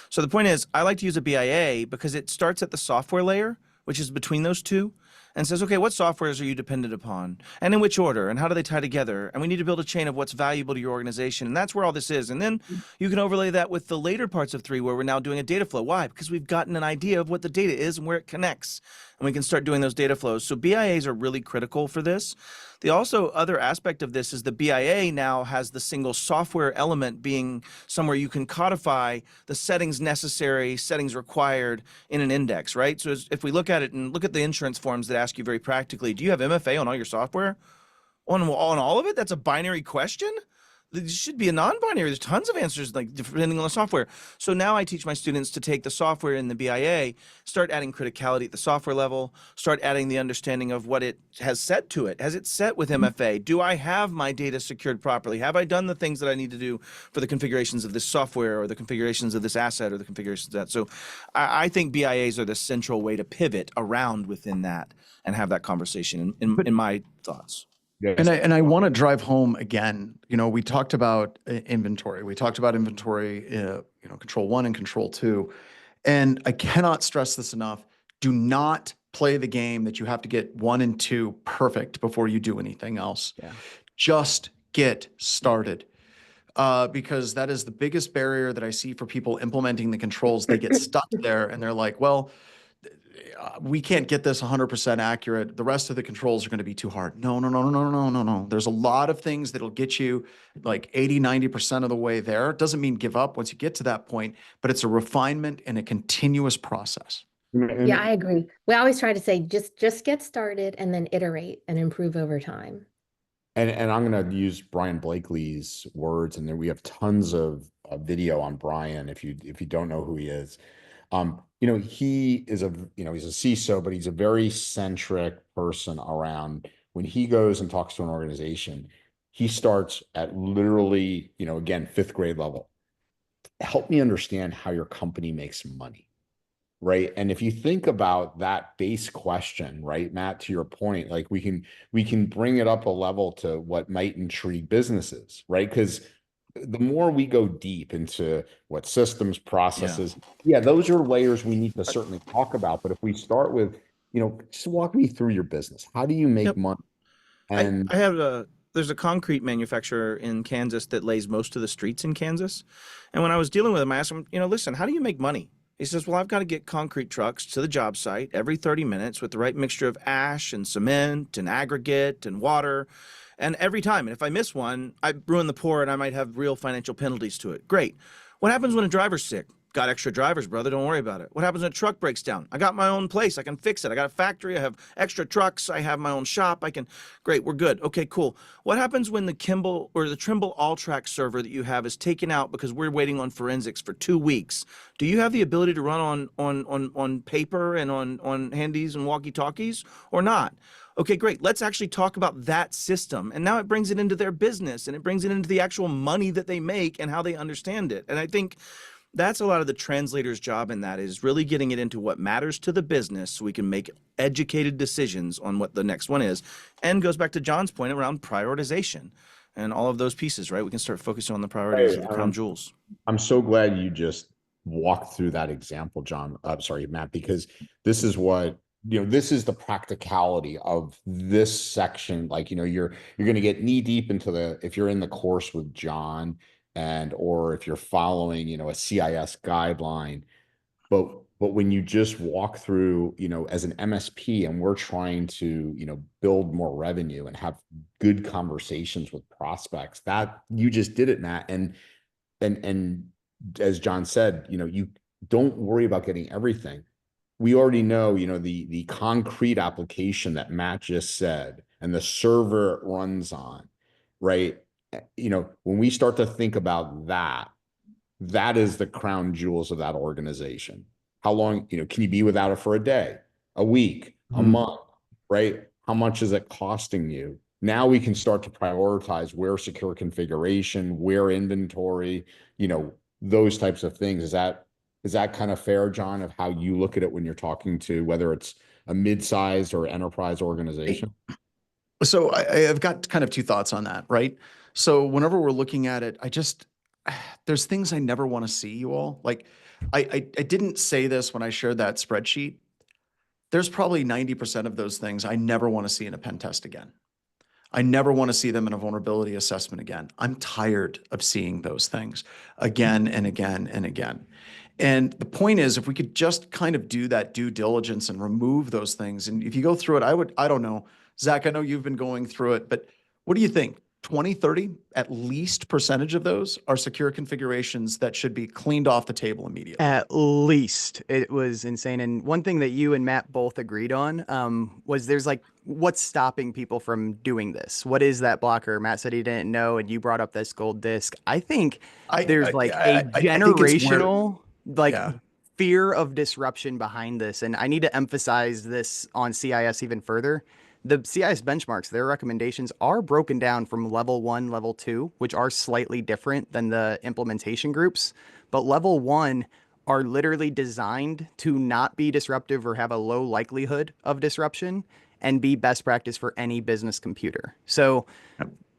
So the point is, I like to use a BIA because it starts at the software layer, which is between those two, and says, okay, what softwares are you dependent upon? And in which order? And how do they tie together? And we need to build a chain of what's valuable to your organization. And that's where all this is. And then you can overlay that with the later parts of 3, where we're now doing a data flow. Why? Because we've gotten an idea of what the data is and where it connects. And we can start doing those data flows. So BIAs are really critical for this. The also other aspect of this is the BIA now has the single software element being somewhere you can codify the settings necessary, settings required in an index, right? So if we look at it and look at the insurance forms that ask you very practically, do you have MFA on all your software? On all of it? That's a binary question? It should be a non-binary. There's tons of answers, like depending on the software. So now I teach my students to take the software in the BIA, start adding criticality at the software level, start adding the understanding of what it has set to it. Has it set with MFA? Do I have my data secured properly? Have I done the things that I need to do for the configurations of this software or the configurations of this asset or the configurations of that? So I think BIAs are the central way to pivot around within that and have that conversation in my thoughts. Yes. And I want to drive home again. We talked about inventory. We talked about inventory, Control 1 and Control 2. And I cannot stress this enough. Do not play the game that you have to get 1 and 2 perfect before you do anything else. Yeah. Just get started. Because that is the biggest barrier that I see for people implementing the controls. They get stuck there and they're like, well, we can't get this 100% accurate. The rest of the controls are going to be too hard. No. There's a lot of things that'll get you like 80, 90% of the way there. It doesn't mean give up once you get to that point, but it's a refinement and a continuous process. Yeah, I agree. We always try to say, just get started and then iterate and improve over time. And I'm going to use Brian Blakely's words, and then we have tons of video on Brian if you don't know who he is. He is he's a CISO, but he's a very centric person around when he goes and talks to an organization, he starts at literally, again, 5th grade level. Help me understand how your company makes money, right? And if you think about that base question, right, Matt, to your point, like we can bring it up a level to what might intrigue businesses, right? Because the more we go deep into what systems, processes, those are layers we need to certainly talk about. But if we start with, just walk me through your business. How do you make money? And there's a concrete manufacturer in Kansas that lays most of the streets in Kansas. And when I was dealing with him, I asked him, listen, how do you make money? He says, well, I've got to get concrete trucks to the job site every 30 minutes with the right mixture of ash and cement and aggregate and water. And every time, and if I miss one, I ruin the pour and I might have real financial penalties to it. Great. What happens when a driver's sick? Got extra drivers, brother. Don't worry about it. What happens when a truck breaks down? I got my own place. I can fix it. I got a factory. I have extra trucks. I have my own shop. Great. We're good. Okay, cool. What happens when the Kimball or the Trimble Alltrack server that you have is taken out because we're waiting on forensics for 2 weeks? Do you have the ability to run on paper and on handies and walkie-talkies or not? Okay, great. Let's actually talk about that system. And now it brings it into their business and it brings it into the actual money that they make and how they understand it. And I think that's a lot of the translator's job in that, is really getting it into what matters to the business so we can make educated decisions on what the next one is. And goes back to John's point around prioritization and all of those pieces, right? We can start focusing on the priorities of the crown jewels. I'm so glad you just walked through that example, John. Matt, because this is what, this is the practicality of this section. Like, you're going to get knee deep into if you're in the course with John or if you're following, a CIS guideline, but But when you just walk through, as an MSP and we're trying to, build more revenue and have good conversations with prospects, that you just did it, Matt. And as John said, you don't worry about getting everything. We already know, the concrete application that Matt just said and the server it runs on, right? When we start to think about that, that is the crown jewels of that organization. How long, can you be without it for a day, a week, a month, right? How much is it costing you? Now we can start to prioritize where secure configuration, where inventory, those types of things. Is that kind of fair, John, of how you look at it when you're talking to whether it's a mid-sized or enterprise organization? So I've got kind of two thoughts on that, right? So whenever we're looking at it, there's things I never want to see, you all. Like, I didn't say this when I shared that spreadsheet. There's probably 90% of those things I never want to see in a pen test again. I never want to see them in a vulnerability assessment again. I'm tired of seeing those things again and again and again. And the point is, if we could just kind of do that due diligence and remove those things, and if you go through it, I don't know, Zach, I know you've been going through it, but what do you think? 20, 30, at least percentage of those are secure configurations that should be cleaned off the table immediately. At least. It was insane. And one thing that you and Matt both agreed on was there's like, what's stopping people from doing this? What is that blocker? Matt said he didn't know, and you brought up this gold disc. I think there's like a generational fear of disruption behind this. And I need to emphasize this on CIS even further. The CIS benchmarks, their recommendations are broken down from level 1, level 2, which are slightly different than the implementation groups. But level 1 are literally designed to not be disruptive or have a low likelihood of disruption and be best practice for any business computer. So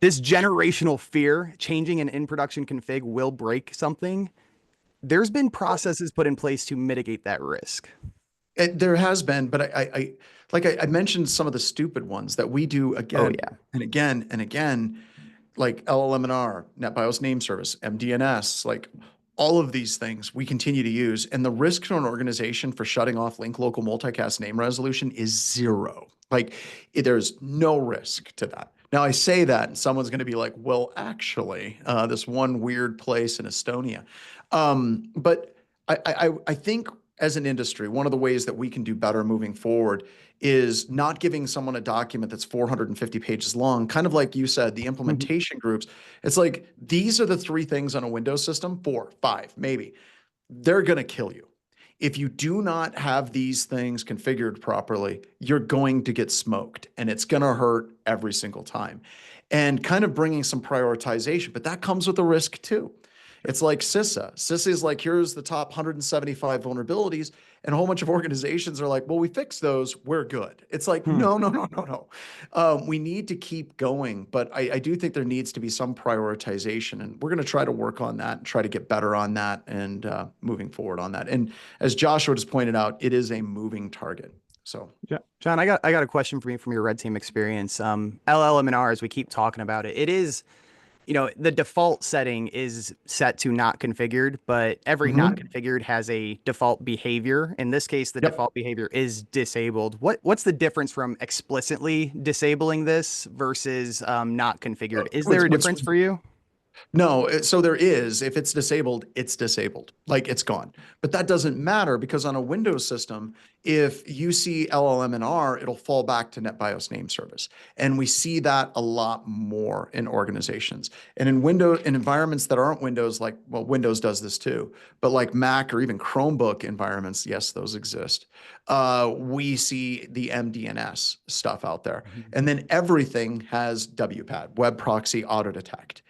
this generational fear, changing an in-production config will break something. There's been processes put in place to mitigate that risk. There has been, but I mentioned some of the stupid ones that we do again and again and again, like LLM&R, NetBIOS name service, MDNS, like all of these things we continue to use. And the risk to an organization for shutting off link local multicast name resolution is zero. Like there's no risk to that. Now I say that and someone's going to be like, well, actually, this one weird place in Estonia. But I think as an industry, one of the ways that we can do better moving forward is not giving someone a document that's 450 pages long, kind of like you said, the implementation groups. It's like, these are the 3 things on a Windows system, 4, 5, maybe. They're going to kill you. If you do not have these things configured properly, you're going to get smoked, and it's going to hurt every single time. And kind of bringing some prioritization, but that comes with a risk too. It's like CISA. CISA is like, here's the top 175 vulnerabilities. And a whole bunch of organizations are like, well, we fixed those, we're good. It's like, no. We need to keep going. But I do think there needs to be some prioritization. And we're going to try to work on that and try to get better on that and moving forward on that. And as Joshua just pointed out, it is a moving target. So, yeah. John, I got a question for you from your red team experience. LLM&R, as we keep talking about it, it is, the default setting is set to not configured, but every not configured has a default behavior. In this case, the default behavior is disabled. What's the difference from explicitly disabling this versus not configured? Is there a difference for you? No, so there is. If it's disabled, it's disabled. Like it's gone. But that doesn't matter because on a Windows system, if you see LLM&R, it'll fall back to NetBIOS name service. And we see that a lot more in organizations. And in environments that aren't Windows, like, well, Windows does this too, but like Mac or even Chromebook environments, yes, those exist. We see the MDNS stuff out there. And then everything has WPAD, Web Proxy Auto Detect.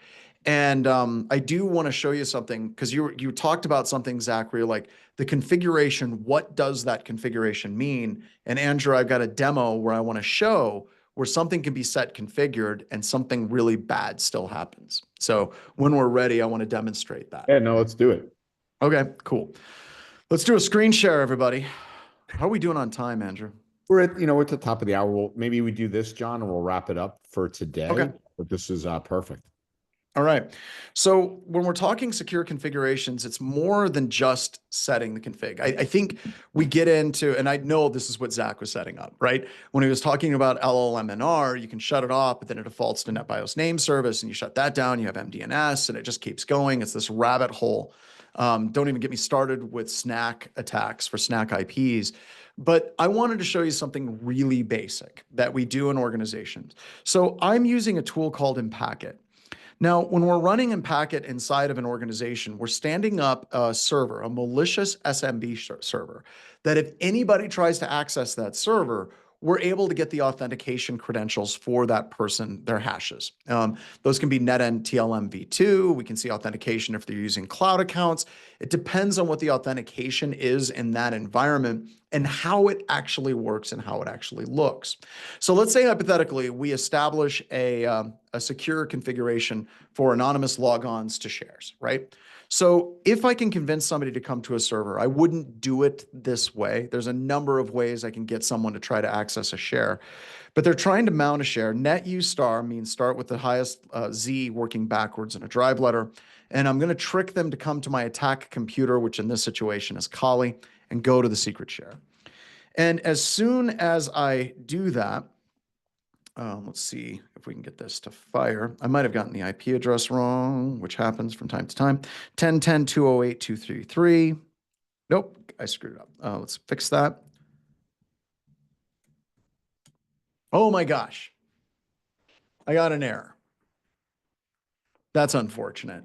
And I do want to show you something because you talked about something, Zach, where you're like, the configuration, what does that configuration mean? And Andrew, I've got a demo where I want to show where something can be set configured and something really bad still happens. So when we're ready, I want to demonstrate that. Yeah, no, let's do it. Okay, cool. Let's do a screen share, everybody. How are we doing on time, Andrew? We're at, we're at the top of the hour. Maybe we do this, John, and we'll wrap it up for today. Okay. But this is perfect. All right. So when we're talking secure configurations, it's more than just setting the config. I think we get into, and I know this is what Zach was setting up, right? When he was talking about LLMNR, you can shut it off, but then it defaults to NetBIOS name service, and you shut that down, you have MDNS, and it just keeps going. It's this rabbit hole. Don't even get me started with snack attacks for snack IPs. But I wanted to show you something really basic that we do in organizations. So I'm using a tool called Impacket. Now, when we're running Impacket inside of an organization, we're standing up a server, a malicious SMB server, that if anybody tries to access that server, we're able to get the authentication credentials for that person, their hashes. Those can be NetEnt TLM v2. We can see authentication if they're using cloud accounts. It depends on what the authentication is in that environment and how it actually works and how it actually looks. So let's say hypothetically, we establish a secure configuration for anonymous logons to shares, right? So if I can convince somebody to come to a server, I wouldn't do it this way. There's a number of ways I can get someone to try to access a share, but they're trying to mount a share. Net U star means start with the highest Z working backwards in a drive letter. And I'm going to trick them to come to my attack computer, which in this situation is Kali, and go to the secret share. And as soon as I do that, let's see if we can get this to fire. I might have gotten the IP address wrong, which happens from time to time. 10.10.208.233. Nope, I screwed it up. Let's fix that. Oh my gosh. I got an error. That's unfortunate.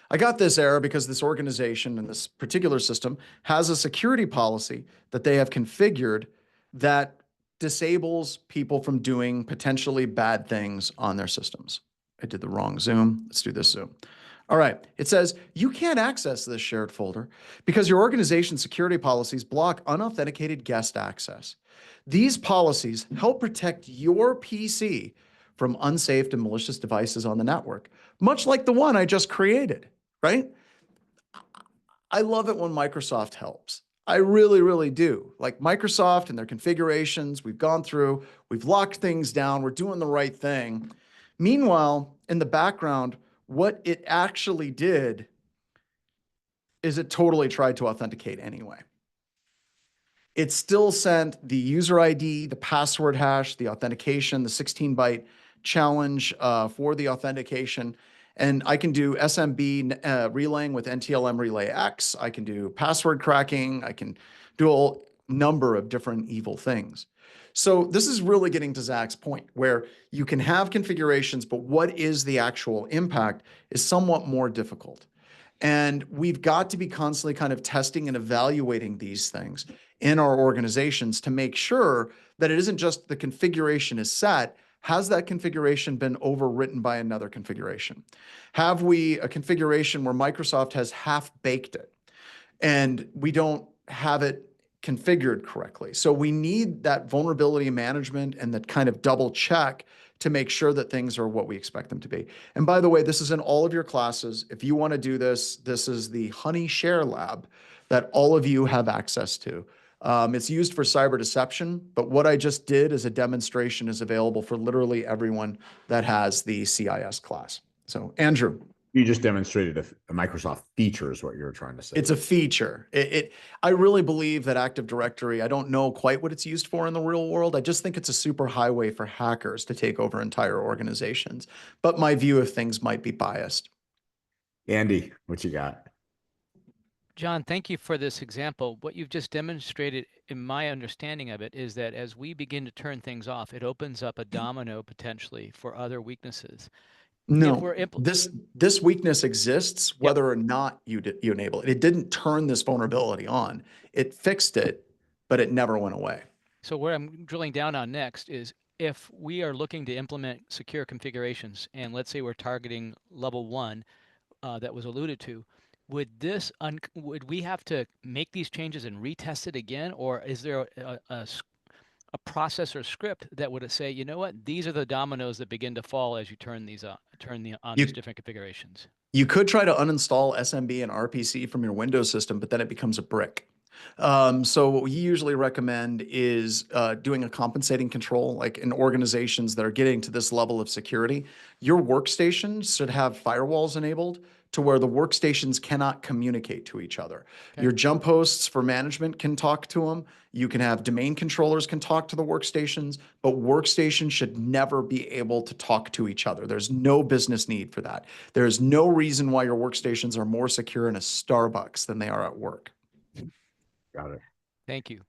I got this error because this organization and this particular system has a security policy that they have configured that disables people from doing potentially bad things on their systems. I did the wrong zoom. Let's do this zoom. All right. It says you can't access this shared folder because your organization's security policies block unauthenticated guest access. These policies help protect your PC from unsafe and malicious devices on the network, much like the one I just created, right? I love it when Microsoft helps. I really, really do. Like Microsoft and their configurations, we've gone through, we've locked things down, we're doing the right thing. Meanwhile, in the background, what it actually did is it totally tried to authenticate anyway. It still sent the user ID, the password hash, the authentication, the 16-byte challenge for the authentication. And I can do SMB relaying with NTLM Relay X. I can do password cracking. I can do a number of different evil things. So this is really getting to Zach's point where you can have configurations, but what is the actual impact is somewhat more difficult. And we've got to be constantly kind of testing and evaluating these things in our organizations to make sure that it isn't just the configuration is set. Has that configuration been overwritten by another configuration? Have we a configuration where Microsoft has half-baked it and we don't have it configured correctly? So we need that vulnerability management and that kind of double check to make sure that things are what we expect them to be. And by the way, this is in all of your classes. If you want to do this, this is the Honey Share Lab that all of you have access to. It's used for cyber deception, but what I just did as a demonstration is available for literally everyone that has the CIS class. So Andrew. You just demonstrated a Microsoft feature is what you're trying to say. It's a feature. I really believe that Active Directory, I don't know quite what it's used for in the real world. I just think it's a super highway for hackers to take over entire organizations. But my view of things might be biased. Andy, what you got? John, thank you for this example. What you've just demonstrated, in my understanding of it, is that as we begin to turn things off, it opens up a domino potentially for other weaknesses. No, this weakness exists whether or not you enable it. It didn't turn this vulnerability on. It fixed it, but it never went away. So where I'm drilling down on next is if we are looking to implement secure configurations, and let's say we're targeting level 1 that was alluded to, would we have to make these changes and retest it again, or is there a process or script that would say, you know what, these are the dominoes that begin to fall as you turn these on these different configurations? You could try to uninstall SMB and RPC from your Windows system, but then it becomes a brick. So what we usually recommend is doing a compensating control, like in organizations that are getting to this level of security. Your workstations should have firewalls enabled to where the workstations cannot communicate to each other. Okay. Your jump hosts for management can talk to them. You can have domain controllers can talk to the workstations, but workstations should never be able to talk to each other. There's no business need for that. There's no reason why your workstations are more secure in a Starbucks than they are at work. Got it. Thank you.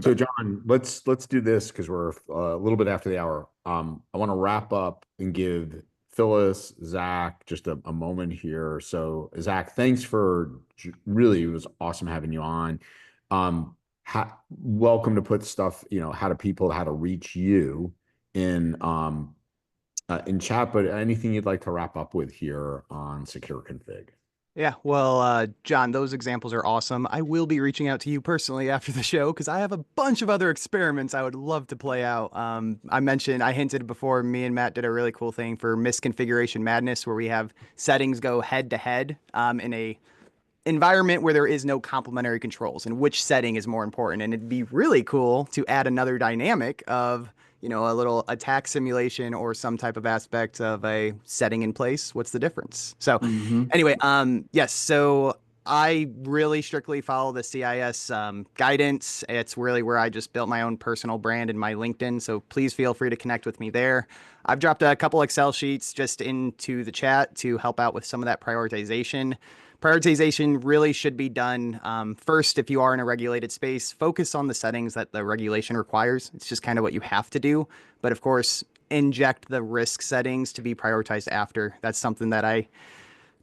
So John, let's do this because we're a little bit after the hour. I want to wrap up and give Phyllis, Zach, just a moment here. So Zach, thanks for really, it was awesome having you on. Welcome to put stuff, how to reach you in chat, but anything you'd like to wrap up with here on Secure Config? Yeah, well, John, those examples are awesome. I will be reaching out to you personally after the show because I have a bunch of other experiments I would love to play out. I hinted before, me and Matt did a really cool thing for misconfiguration madness where we have settings go head to head in a environment where there is no complementary controls and which setting is more important. And it'd be really cool to add another dynamic of a little attack simulation or some type of aspect of a setting in place. What's the difference? So anyway, yes. So I really strictly follow the CIS guidance. It's really where I just built my own personal brand in my LinkedIn. So please feel free to connect with me there. I've dropped a couple Excel sheets just into the chat to help out with some of that prioritization. Prioritization really should be done first. If you are in a regulated space, focus on the settings that the regulation requires. It's just kind of what you have to do. But of course, inject the risk settings to be prioritized after. That's something that I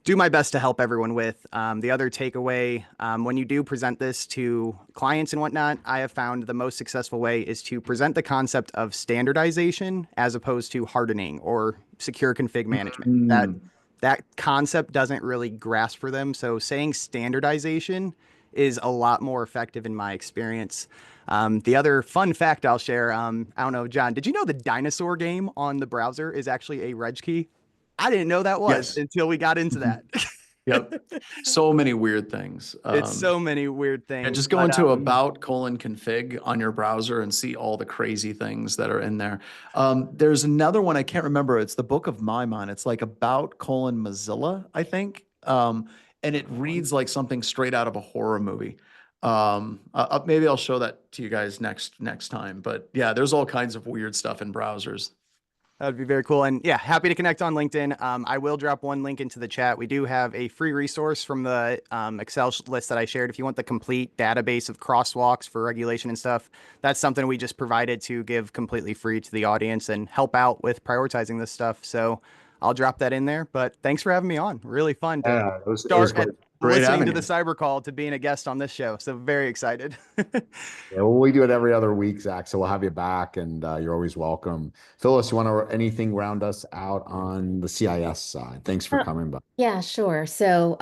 do my best to help everyone with. The other takeaway, when you do present this to clients and whatnot, I have found the most successful way is to present the concept of standardization as opposed to hardening or secure config management. That concept doesn't really grasp for them. So saying standardization is a lot more effective in my experience. The other fun fact I'll share, I don't know, John, did you know the dinosaur game on the browser is actually a reg key? I didn't know that was until we got into that. Yep. So many weird things. It's so many weird things. Yeah, just go into about:config on your browser and see all the crazy things that are in there. There's another one, I can't remember. It's the Book of Maimon. It's like about:Mozilla, I think. And it reads like something straight out of a horror movie. Maybe I'll show that to you guys next time. But yeah, there's all kinds of weird stuff in browsers. That would be very cool. And yeah, happy to connect on LinkedIn. I will drop one link into the chat. We do have a free resource from the Excel list that I shared. If you want the complete database of crosswalks for regulation and stuff, that's something we just provided to give completely free to the audience and help out with prioritizing this stuff. So Well, drop that in there. But thanks for having me on. Really fun to start listening to the cyber call to being a guest on this show. So very excited. Yeah, well, we do it every other week, Zach. So we'll have you back, and you're always welcome. Phyllis, you want to anything round us out on the CIS side? Thanks for coming by. Yeah, sure. So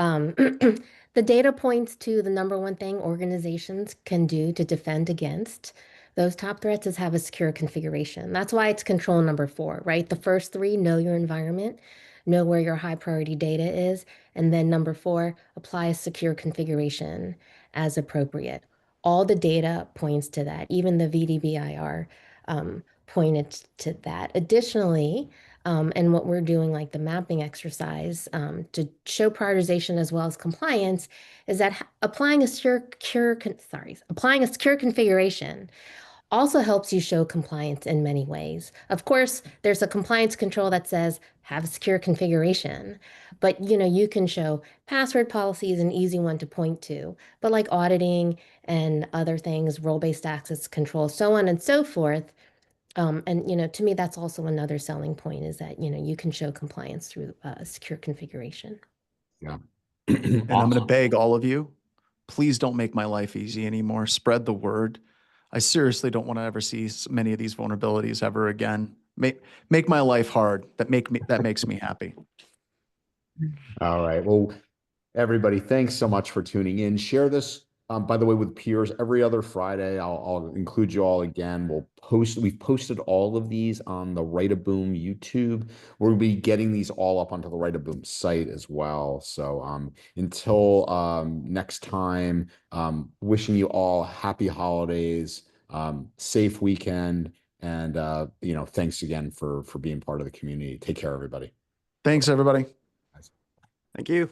the data points to the number one thing organizations can do to defend against those top threats is have a secure configuration. That's why it's control number 4, right? The first 3, know your environment, know where your high priority data is, and then number 4, apply a secure configuration as appropriate. All the data points to that. Even the VDBIR pointed to that. Additionally, and what we're doing, like the mapping exercise to show prioritization as well as compliance, is that applying a secure configuration also helps you show compliance in many ways. Of course, there's a compliance control that says have a secure configuration, but you can show password policy is an easy one to point to, but like auditing and other things, role-based access control, so on and so forth. And to me, that's also another selling point is that you can show compliance through a secure configuration. Yeah. And I'm going to beg all of you, please don't make my life easy anymore. Spread the word. I seriously don't want to ever see many of these vulnerabilities ever again. Make my life hard. That makes me happy. All right. Well, everybody, thanks so much for tuning in. Share this By the way, with peers, every other Friday, I'll include you all again. We've posted all of these on the Write a Boom YouTube. We'll be getting these all up onto the Write a Boom site as well. So until next time, wishing you all happy holidays, safe weekend, and thanks again for being part of the community. Take care, everybody. Thanks, everybody. Thank you.